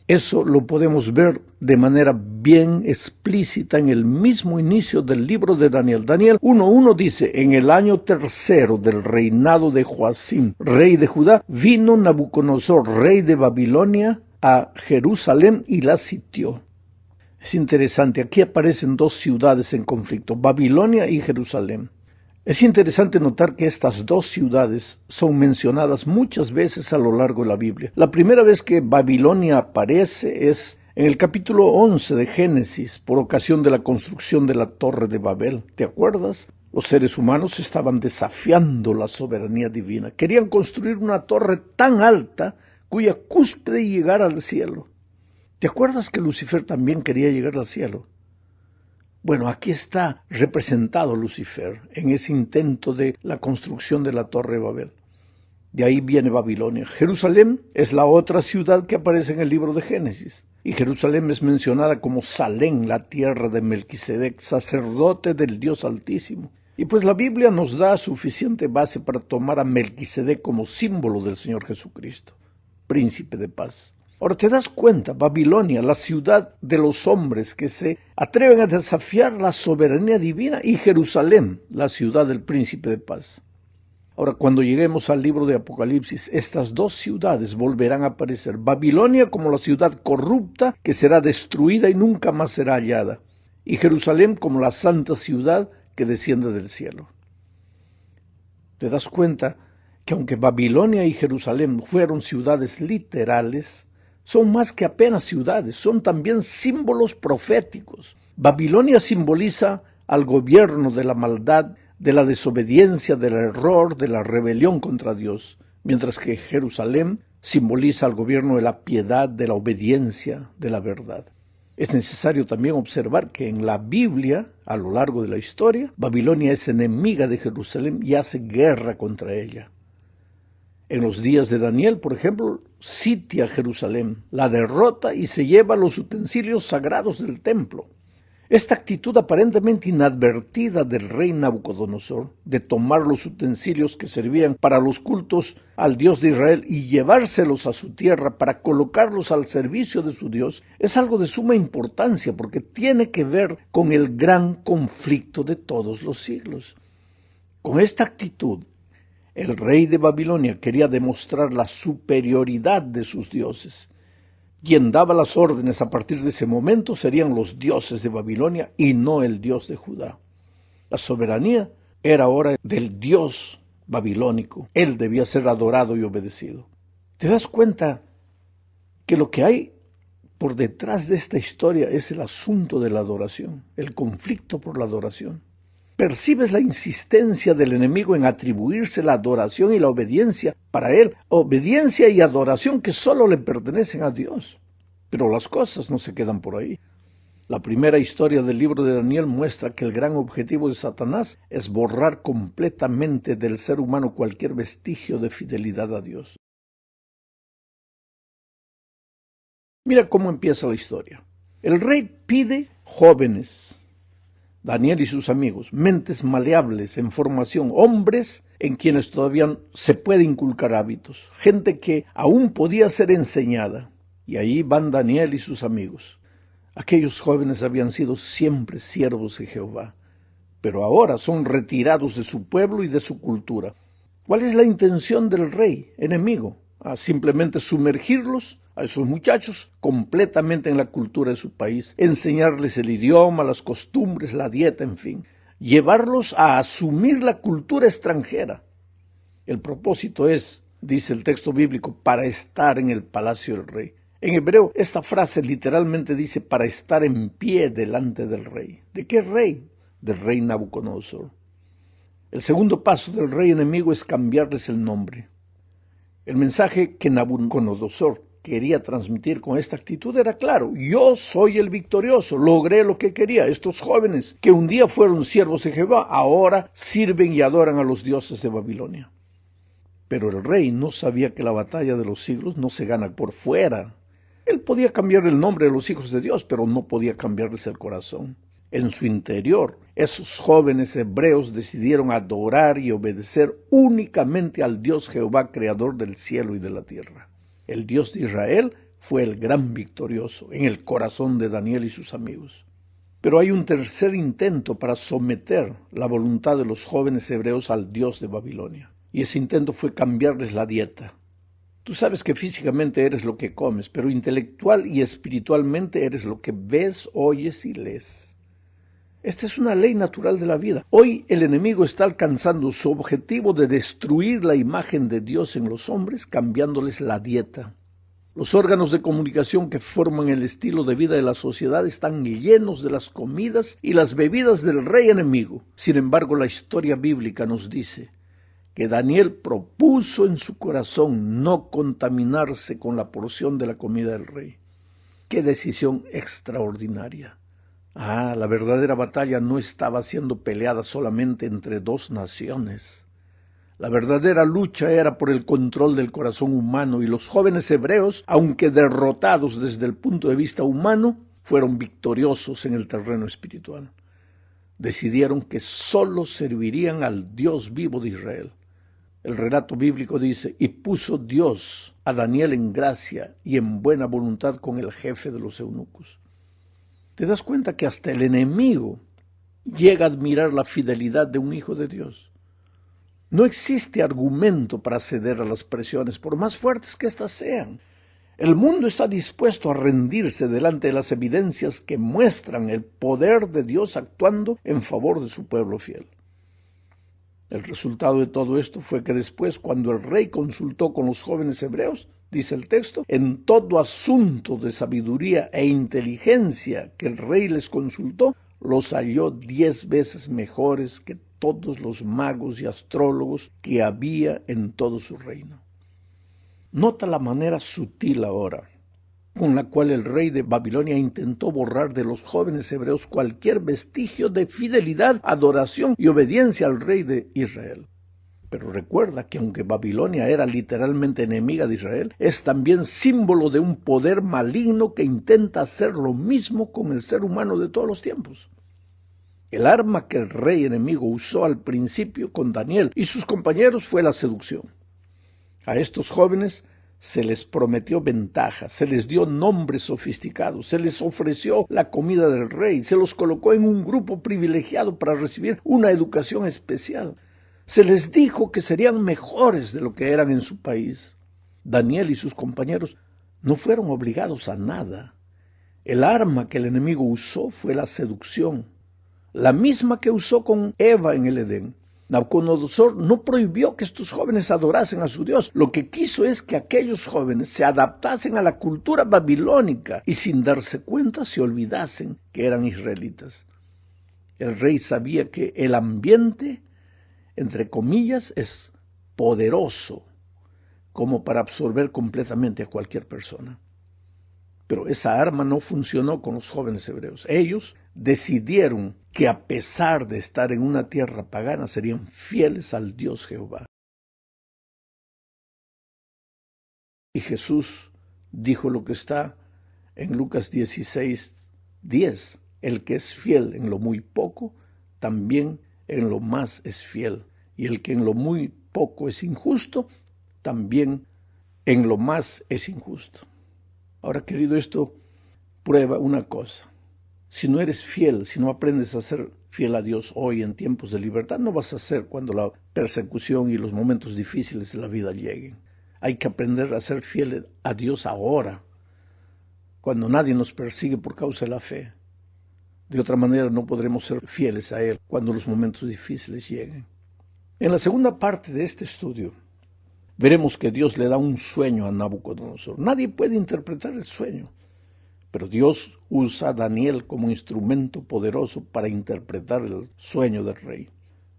Eso lo podemos ver de manera bien explícita en el mismo inicio del libro de Daniel. Daniel 1:1 dice: en el año tercero del reinado de Joacim, rey de Judá, vino Nabucodonosor, rey de Babilonia, a Jerusalén y la sitió. Es interesante, aquí aparecen dos ciudades en conflicto, Babilonia y Jerusalén. Es interesante notar que estas dos ciudades son mencionadas muchas veces a lo largo de la Biblia. La primera vez que Babilonia aparece es en el capítulo 11 de Génesis, por ocasión de la construcción de la Torre de Babel. ¿Te acuerdas? Los seres humanos estaban desafiando la soberanía divina. Querían construir una torre tan alta cuya cúspide llegara al cielo. ¿Te acuerdas que Lucifer también quería llegar al cielo? Bueno, aquí está representado Lucifer en ese intento de la construcción de la Torre de Babel. De ahí viene Babilonia. Jerusalén es la otra ciudad que aparece en el libro de Génesis. Y Jerusalén es mencionada como Salem, la tierra de Melquisedec, sacerdote del Dios Altísimo. Y pues la Biblia nos da suficiente base para tomar a Melquisedec como símbolo del Señor Jesucristo, príncipe de paz. Ahora te das cuenta, Babilonia, la ciudad de los hombres que se atreven a desafiar la soberanía divina, y Jerusalén, la ciudad del príncipe de paz. Ahora, cuando lleguemos al libro de Apocalipsis, estas dos ciudades volverán a aparecer. Babilonia como la ciudad corrupta que será destruida y nunca más será hallada, y Jerusalén como la santa ciudad que desciende del cielo. ¿Te das cuenta que aunque Babilonia y Jerusalén fueron ciudades literales, son más que apenas ciudades, son también símbolos proféticos? Babilonia simboliza al gobierno de la maldad, de la desobediencia, del error, de la rebelión contra Dios, mientras que Jerusalén simboliza al gobierno de la piedad, de la obediencia, de la verdad. Es necesario también observar que en la Biblia, a lo largo de la historia, Babilonia es enemiga de Jerusalén y hace guerra contra ella. En los días de Daniel, por ejemplo, sitia Jerusalén, la derrota y se lleva los utensilios sagrados del templo. Esta actitud aparentemente inadvertida del rey Nabucodonosor, de tomar los utensilios que servían para los cultos al Dios de Israel y llevárselos a su tierra para colocarlos al servicio de su Dios, es algo de suma importancia porque tiene que ver con el gran conflicto de todos los siglos. Con esta actitud, el rey de Babilonia quería demostrar la superioridad de sus dioses. Quien daba las órdenes a partir de ese momento serían los dioses de Babilonia y no el Dios de Judá. La soberanía era ahora del Dios babilónico. Él debía ser adorado y obedecido. ¿Te das cuenta que lo que hay por detrás de esta historia es el asunto de la adoración, el conflicto por la adoración? Percibes la insistencia del enemigo en atribuirse la adoración y la obediencia para él, obediencia y adoración que solo le pertenecen a Dios. Pero las cosas no se quedan por ahí. La primera historia del libro de Daniel muestra que el gran objetivo de Satanás es borrar completamente del ser humano cualquier vestigio de fidelidad a Dios. Mira cómo empieza la historia. El rey pide jóvenes Daniel y sus amigos, mentes maleables en formación, hombres en quienes todavía se puede inculcar hábitos, gente que aún podía ser enseñada. Y ahí van Daniel y sus amigos. Aquellos jóvenes habían sido siempre siervos de Jehová, pero ahora son retirados de su pueblo y de su cultura. ¿Cuál es la intención del rey enemigo? Simplemente sumergirlos, a esos muchachos, completamente en la cultura de su país, enseñarles el idioma, las costumbres, la dieta, en fin, llevarlos a asumir la cultura extranjera. El propósito es, dice el texto bíblico, para estar en el palacio del rey. En hebreo, esta frase literalmente dice para estar en pie delante del rey. ¿De qué rey? Del rey Nabucodonosor. El segundo paso del rey enemigo es cambiarles el nombre. El mensaje que Nabucodonosor quería transmitir con esta actitud era claro: yo soy el victorioso, logré lo que quería. Estos jóvenes que un día fueron siervos de Jehová, ahora sirven y adoran a los dioses de Babilonia. Pero el rey no sabía que la batalla de los siglos no se gana por fuera. Él podía cambiar el nombre de los hijos de Dios, pero no podía cambiarles el corazón. En su interior, esos jóvenes hebreos decidieron adorar y obedecer únicamente al Dios Jehová, creador del cielo y de la tierra. El Dios de Israel fue el gran victorioso en el corazón de Daniel y sus amigos. Pero hay un tercer intento para someter la voluntad de los jóvenes hebreos al Dios de Babilonia. Y ese intento fue cambiarles la dieta. Tú sabes que físicamente eres lo que comes, pero intelectual y espiritualmente eres lo que ves, oyes y lees. Esta es una ley natural de la vida. Hoy el enemigo está alcanzando su objetivo de destruir la imagen de Dios en los hombres, cambiándoles la dieta. Los órganos de comunicación que forman el estilo de vida de la sociedad están llenos de las comidas y las bebidas del rey enemigo. Sin embargo, la historia bíblica nos dice que Daniel propuso en su corazón no contaminarse con la porción de la comida del rey. ¡Qué decisión extraordinaria! La verdadera batalla no estaba siendo peleada solamente entre dos naciones. La verdadera lucha era por el control del corazón humano, y los jóvenes hebreos, aunque derrotados desde el punto de vista humano, fueron victoriosos en el terreno espiritual. Decidieron que solo servirían al Dios vivo de Israel. El relato bíblico dice: y puso Dios a Daniel en gracia y en buena voluntad con el jefe de los eunucos. ¿Te das cuenta que hasta el enemigo llega a admirar la fidelidad de un hijo de Dios? No existe argumento para ceder a las presiones, por más fuertes que éstas sean. El mundo está dispuesto a rendirse delante de las evidencias que muestran el poder de Dios actuando en favor de su pueblo fiel. El resultado de todo esto fue que después, cuando el rey consultó con los jóvenes hebreos, dice el texto, en todo asunto de sabiduría e inteligencia que el rey les consultó, los halló 10 veces mejores que todos los magos y astrólogos que había en todo su reino. Nota la manera sutil ahora con la cual el rey de Babilonia intentó borrar de los jóvenes hebreos cualquier vestigio de fidelidad, adoración y obediencia al rey de Israel. Pero recuerda que aunque Babilonia era literalmente enemiga de Israel, es también símbolo de un poder maligno que intenta hacer lo mismo con el ser humano de todos los tiempos. El arma que el rey enemigo usó al principio con Daniel y sus compañeros fue la seducción. A estos jóvenes se les prometió ventajas, se les dio nombres sofisticados, se les ofreció la comida del rey, se los colocó en un grupo privilegiado para recibir una educación especial. Se les dijo que serían mejores de lo que eran en su país. Daniel y sus compañeros no fueron obligados a nada. El arma que el enemigo usó fue la seducción, la misma que usó con Eva en el Edén. Nabucodonosor no prohibió que estos jóvenes adorasen a su Dios. Lo que quiso es que aquellos jóvenes se adaptasen a la cultura babilónica y sin darse cuenta se olvidasen que eran israelitas. El rey sabía que el ambiente, entre comillas, es poderoso como para absorber completamente a cualquier persona. Pero esa arma no funcionó con los jóvenes hebreos. Ellos decidieron que a pesar de estar en una tierra pagana, serían fieles al Dios Jehová. Y Jesús dijo lo que está en Lucas 16:10. El que es fiel en lo muy poco, también en lo más es fiel. Y el que en lo muy poco es injusto, también en lo más es injusto. Ahora, querido, esto prueba una cosa. Si no eres fiel, si no aprendes a ser fiel a Dios hoy en tiempos de libertad, no vas a ser cuando la persecución y los momentos difíciles de la vida lleguen. Hay que aprender a ser fiel a Dios ahora, cuando nadie nos persigue por causa de la fe. De otra manera no podremos ser fieles a Él cuando los momentos difíciles lleguen. En la segunda parte de este estudio, veremos que Dios le da un sueño a Nabucodonosor. Nadie puede interpretar el sueño, pero Dios usa a Daniel como instrumento poderoso para interpretar el sueño del rey.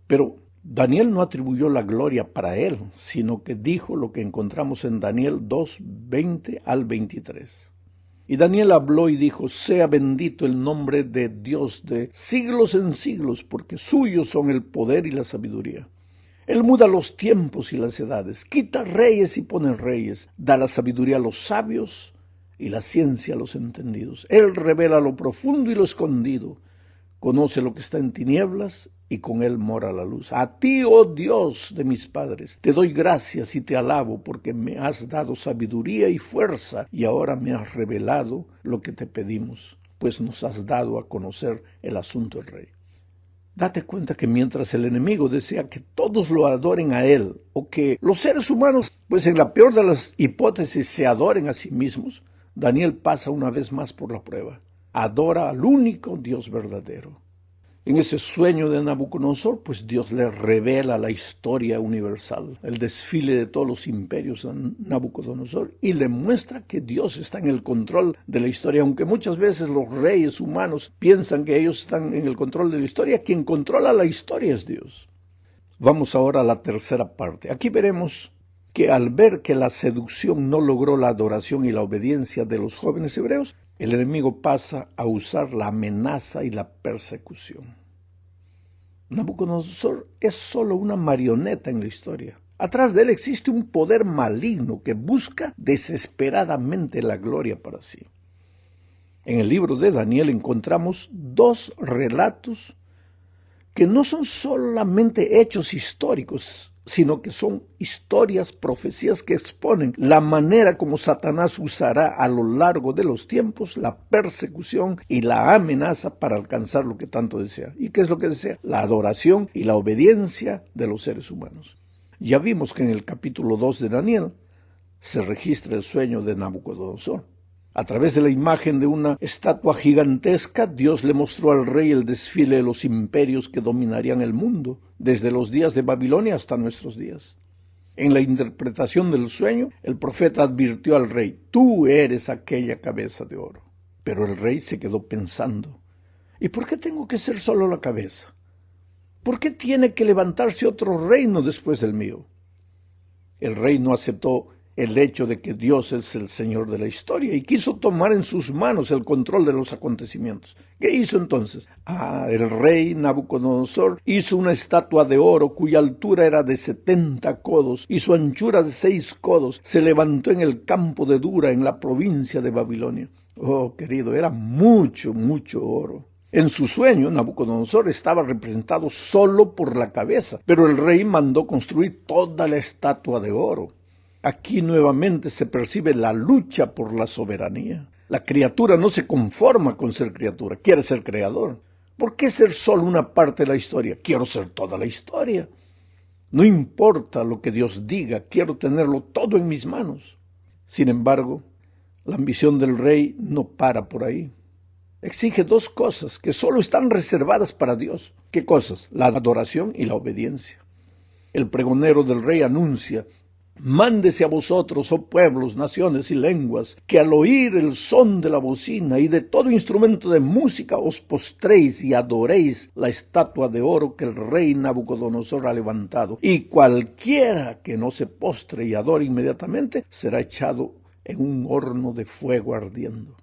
Pero Daniel no atribuyó la gloria para él, sino que dijo lo que encontramos en Daniel 2, 20 al 23. Y Daniel habló y dijo: sea bendito el nombre de Dios de siglos en siglos, porque suyos son el poder y la sabiduría. Él muda los tiempos y las edades, quita reyes y pone reyes, da la sabiduría a los sabios y la ciencia a los entendidos. Él revela lo profundo y lo escondido, conoce lo que está en tinieblas y con él mora la luz. A ti, oh Dios de mis padres, te doy gracias y te alabo porque me has dado sabiduría y fuerza y ahora me has revelado lo que te pedimos, pues nos has dado a conocer el asunto del rey. Date cuenta que mientras el enemigo desea que todos lo adoren a él, o que los seres humanos, pues en la peor de las hipótesis, se adoren a sí mismos, Daniel pasa una vez más por la prueba. Adora al único Dios verdadero. En ese sueño de Nabucodonosor, pues Dios le revela la historia universal, el desfile de todos los imperios a Nabucodonosor, y le muestra que Dios está en el control de la historia, aunque muchas veces los reyes humanos piensan que ellos están en el control de la historia. Quien controla la historia es Dios. Vamos ahora a la tercera parte. Aquí veremos que al ver que la seducción no logró la adoración y la obediencia de los jóvenes hebreos, el enemigo pasa a usar la amenaza y la persecución. Nabucodonosor es solo una marioneta en la historia. Atrás de él existe un poder maligno que busca desesperadamente la gloria para sí. En el libro de Daniel encontramos dos relatos que no son solamente hechos históricos, sino que son historias, profecías que exponen la manera como Satanás usará a lo largo de los tiempos la persecución y la amenaza para alcanzar lo que tanto desea. ¿Y qué es lo que desea? La adoración y la obediencia de los seres humanos. Ya vimos que en el capítulo 2 de Daniel se registra el sueño de Nabucodonosor. A través de la imagen de una estatua gigantesca, Dios le mostró al rey el desfile de los imperios que dominarían el mundo, desde los días de Babilonia hasta nuestros días. En la interpretación del sueño, el profeta advirtió al rey: tú eres aquella cabeza de oro. Pero el rey se quedó pensando: ¿y por qué tengo que ser solo la cabeza? ¿Por qué tiene que levantarse otro reino después del mío? El rey no aceptó el hecho de que Dios es el Señor de la historia y quiso tomar en sus manos el control de los acontecimientos. ¿Qué hizo entonces? El rey Nabucodonosor hizo una estatua de oro cuya altura era de 70 codos y su anchura de 6 codos. Se levantó en el campo de Dura, en la provincia de Babilonia. Oh, querido, era mucho, mucho oro. En su sueño, Nabucodonosor estaba representado solo por la cabeza, pero el rey mandó construir toda la estatua de oro. Aquí nuevamente se percibe la lucha por la soberanía. La criatura no se conforma con ser criatura, quiere ser creador. ¿Por qué ser solo una parte de la historia? Quiero ser toda la historia. No importa lo que Dios diga, quiero tenerlo todo en mis manos. Sin embargo, la ambición del rey no para por ahí. Exige dos cosas que solo están reservadas para Dios. ¿Qué cosas? La adoración y la obediencia. El pregonero del rey anuncia: mándese a vosotros, oh pueblos, naciones y lenguas, que al oír el son de la bocina y de todo instrumento de música os postréis y adoréis la estatua de oro que el rey Nabucodonosor ha levantado. Y cualquiera que no se postre y adore inmediatamente será echado en un horno de fuego ardiendo.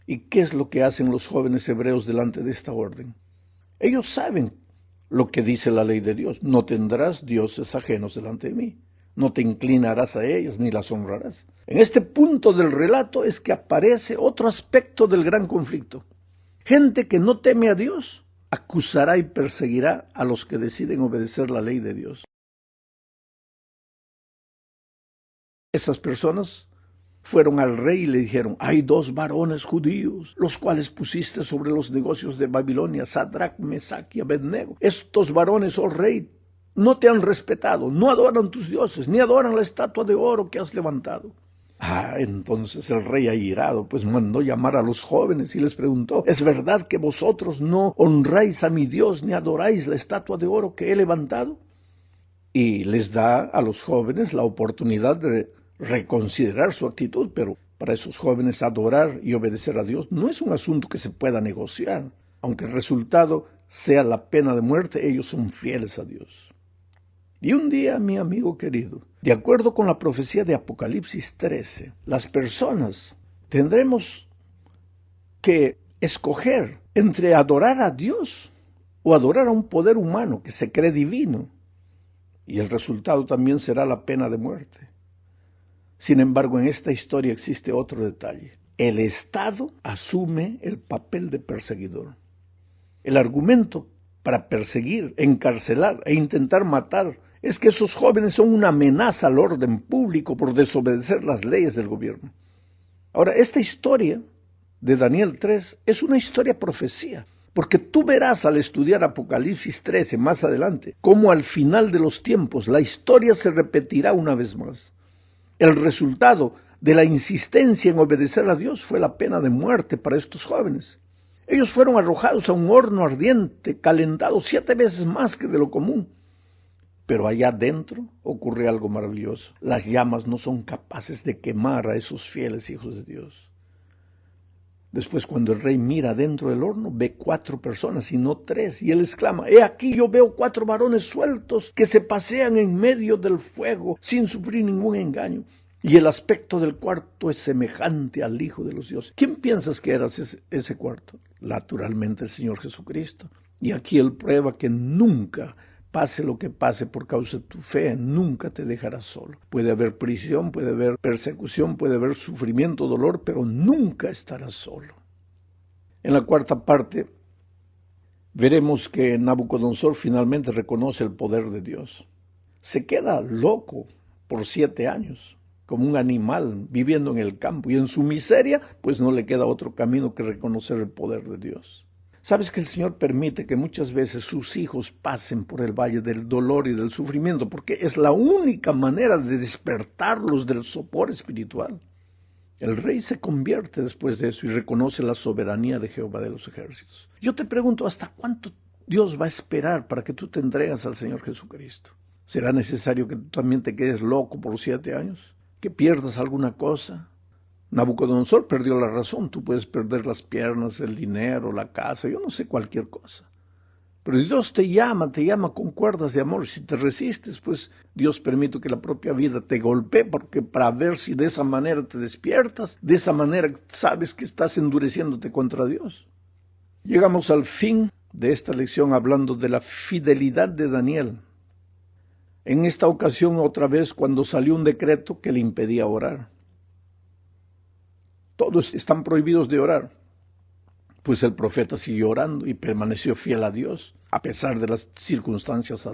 ¿Y qué es lo que hacen los jóvenes hebreos delante de esta orden? Ellos saben lo que dice la ley de Dios: no tendrás dioses ajenos delante de mí. No te inclinarás a ellas ni las honrarás. En este punto del relato es que aparece otro aspecto del gran conflicto. Gente que no teme a Dios acusará y perseguirá a los que deciden obedecer la ley de Dios. Esas personas fueron al rey y le dijeron: hay 2 varones judíos, los cuales pusiste sobre los negocios de Babilonia, Sadrach, Mesach y Abednego. Estos varones, oh rey, no te han respetado, no adoran tus dioses, ni adoran la estatua de oro que has levantado. Entonces el rey, airado, pues mandó llamar a los jóvenes y les preguntó: ¿es verdad que vosotros no honráis a mi Dios ni adoráis la estatua de oro que he levantado? Y les da a los jóvenes la oportunidad de reconsiderar su actitud, pero para esos jóvenes adorar y obedecer a Dios no es un asunto que se pueda negociar. Aunque el resultado sea la pena de muerte, ellos son fieles a Dios. Y un día, mi amigo querido, de acuerdo con la profecía de Apocalipsis 13, las personas tendremos que escoger entre adorar a Dios o adorar a un poder humano que se cree divino. Y el resultado también será la pena de muerte. Sin embargo, en esta historia existe otro detalle. El Estado asume el papel de perseguidor. El argumento para perseguir, encarcelar e intentar matar es que esos jóvenes son una amenaza al orden público por desobedecer las leyes del gobierno. Ahora, esta historia de Daniel 3 es una historia profecía, porque tú verás al estudiar Apocalipsis 13 más adelante cómo al final de los tiempos la historia se repetirá una vez más. El resultado de la insistencia en obedecer a Dios fue la pena de muerte para estos jóvenes. Ellos fueron arrojados a un horno ardiente, calentado 7 veces más que de lo común. Pero allá adentro ocurre algo maravilloso. Las llamas no son capaces de quemar a esos fieles hijos de Dios. Después, cuando el rey mira dentro del horno, ve 4 personas y no 3. Y él exclama: he aquí, yo veo 4 varones sueltos que se pasean en medio del fuego sin sufrir ningún engaño. Y el aspecto del cuarto es semejante al Hijo de los dioses. ¿Quién piensas que era ese cuarto? Naturalmente el Señor Jesucristo. Y aquí él prueba que nunca, pase lo que pase por causa de tu fe, nunca te dejarás solo. Puede haber prisión, puede haber persecución, puede haber sufrimiento, dolor, pero nunca estarás solo. En la cuarta parte veremos que Nabucodonosor finalmente reconoce el poder de Dios. Se queda loco por 7 años, como un animal viviendo en el campo, y en su miseria pues no le queda otro camino que reconocer el poder de Dios. ¿Sabes que el Señor permite que muchas veces sus hijos pasen por el valle del dolor y del sufrimiento? Porque es la única manera de despertarlos del sopor espiritual. El rey se convierte después de eso y reconoce la soberanía de Jehová de los ejércitos. Yo te pregunto, ¿hasta cuánto Dios va a esperar para que tú te entregues al Señor Jesucristo? ¿Será necesario que tú también te quedes loco por 7 años? ¿Que pierdas alguna cosa? Nabucodonosor perdió la razón. Tú puedes perder las piernas, el dinero, la casa, yo no sé, cualquier cosa. Pero Dios te llama con cuerdas de amor. Si te resistes, pues Dios permite que la propia vida te golpee, porque para ver si de esa manera te despiertas, de esa manera sabes que estás endureciéndote contra Dios. Llegamos al fin de esta lección hablando de la fidelidad de Daniel. En esta ocasión, otra vez, cuando salió un decreto que le impedía orar. Todos están prohibidos de orar. Pues el profeta siguió orando y permaneció fiel a Dios, a pesar de las circunstancias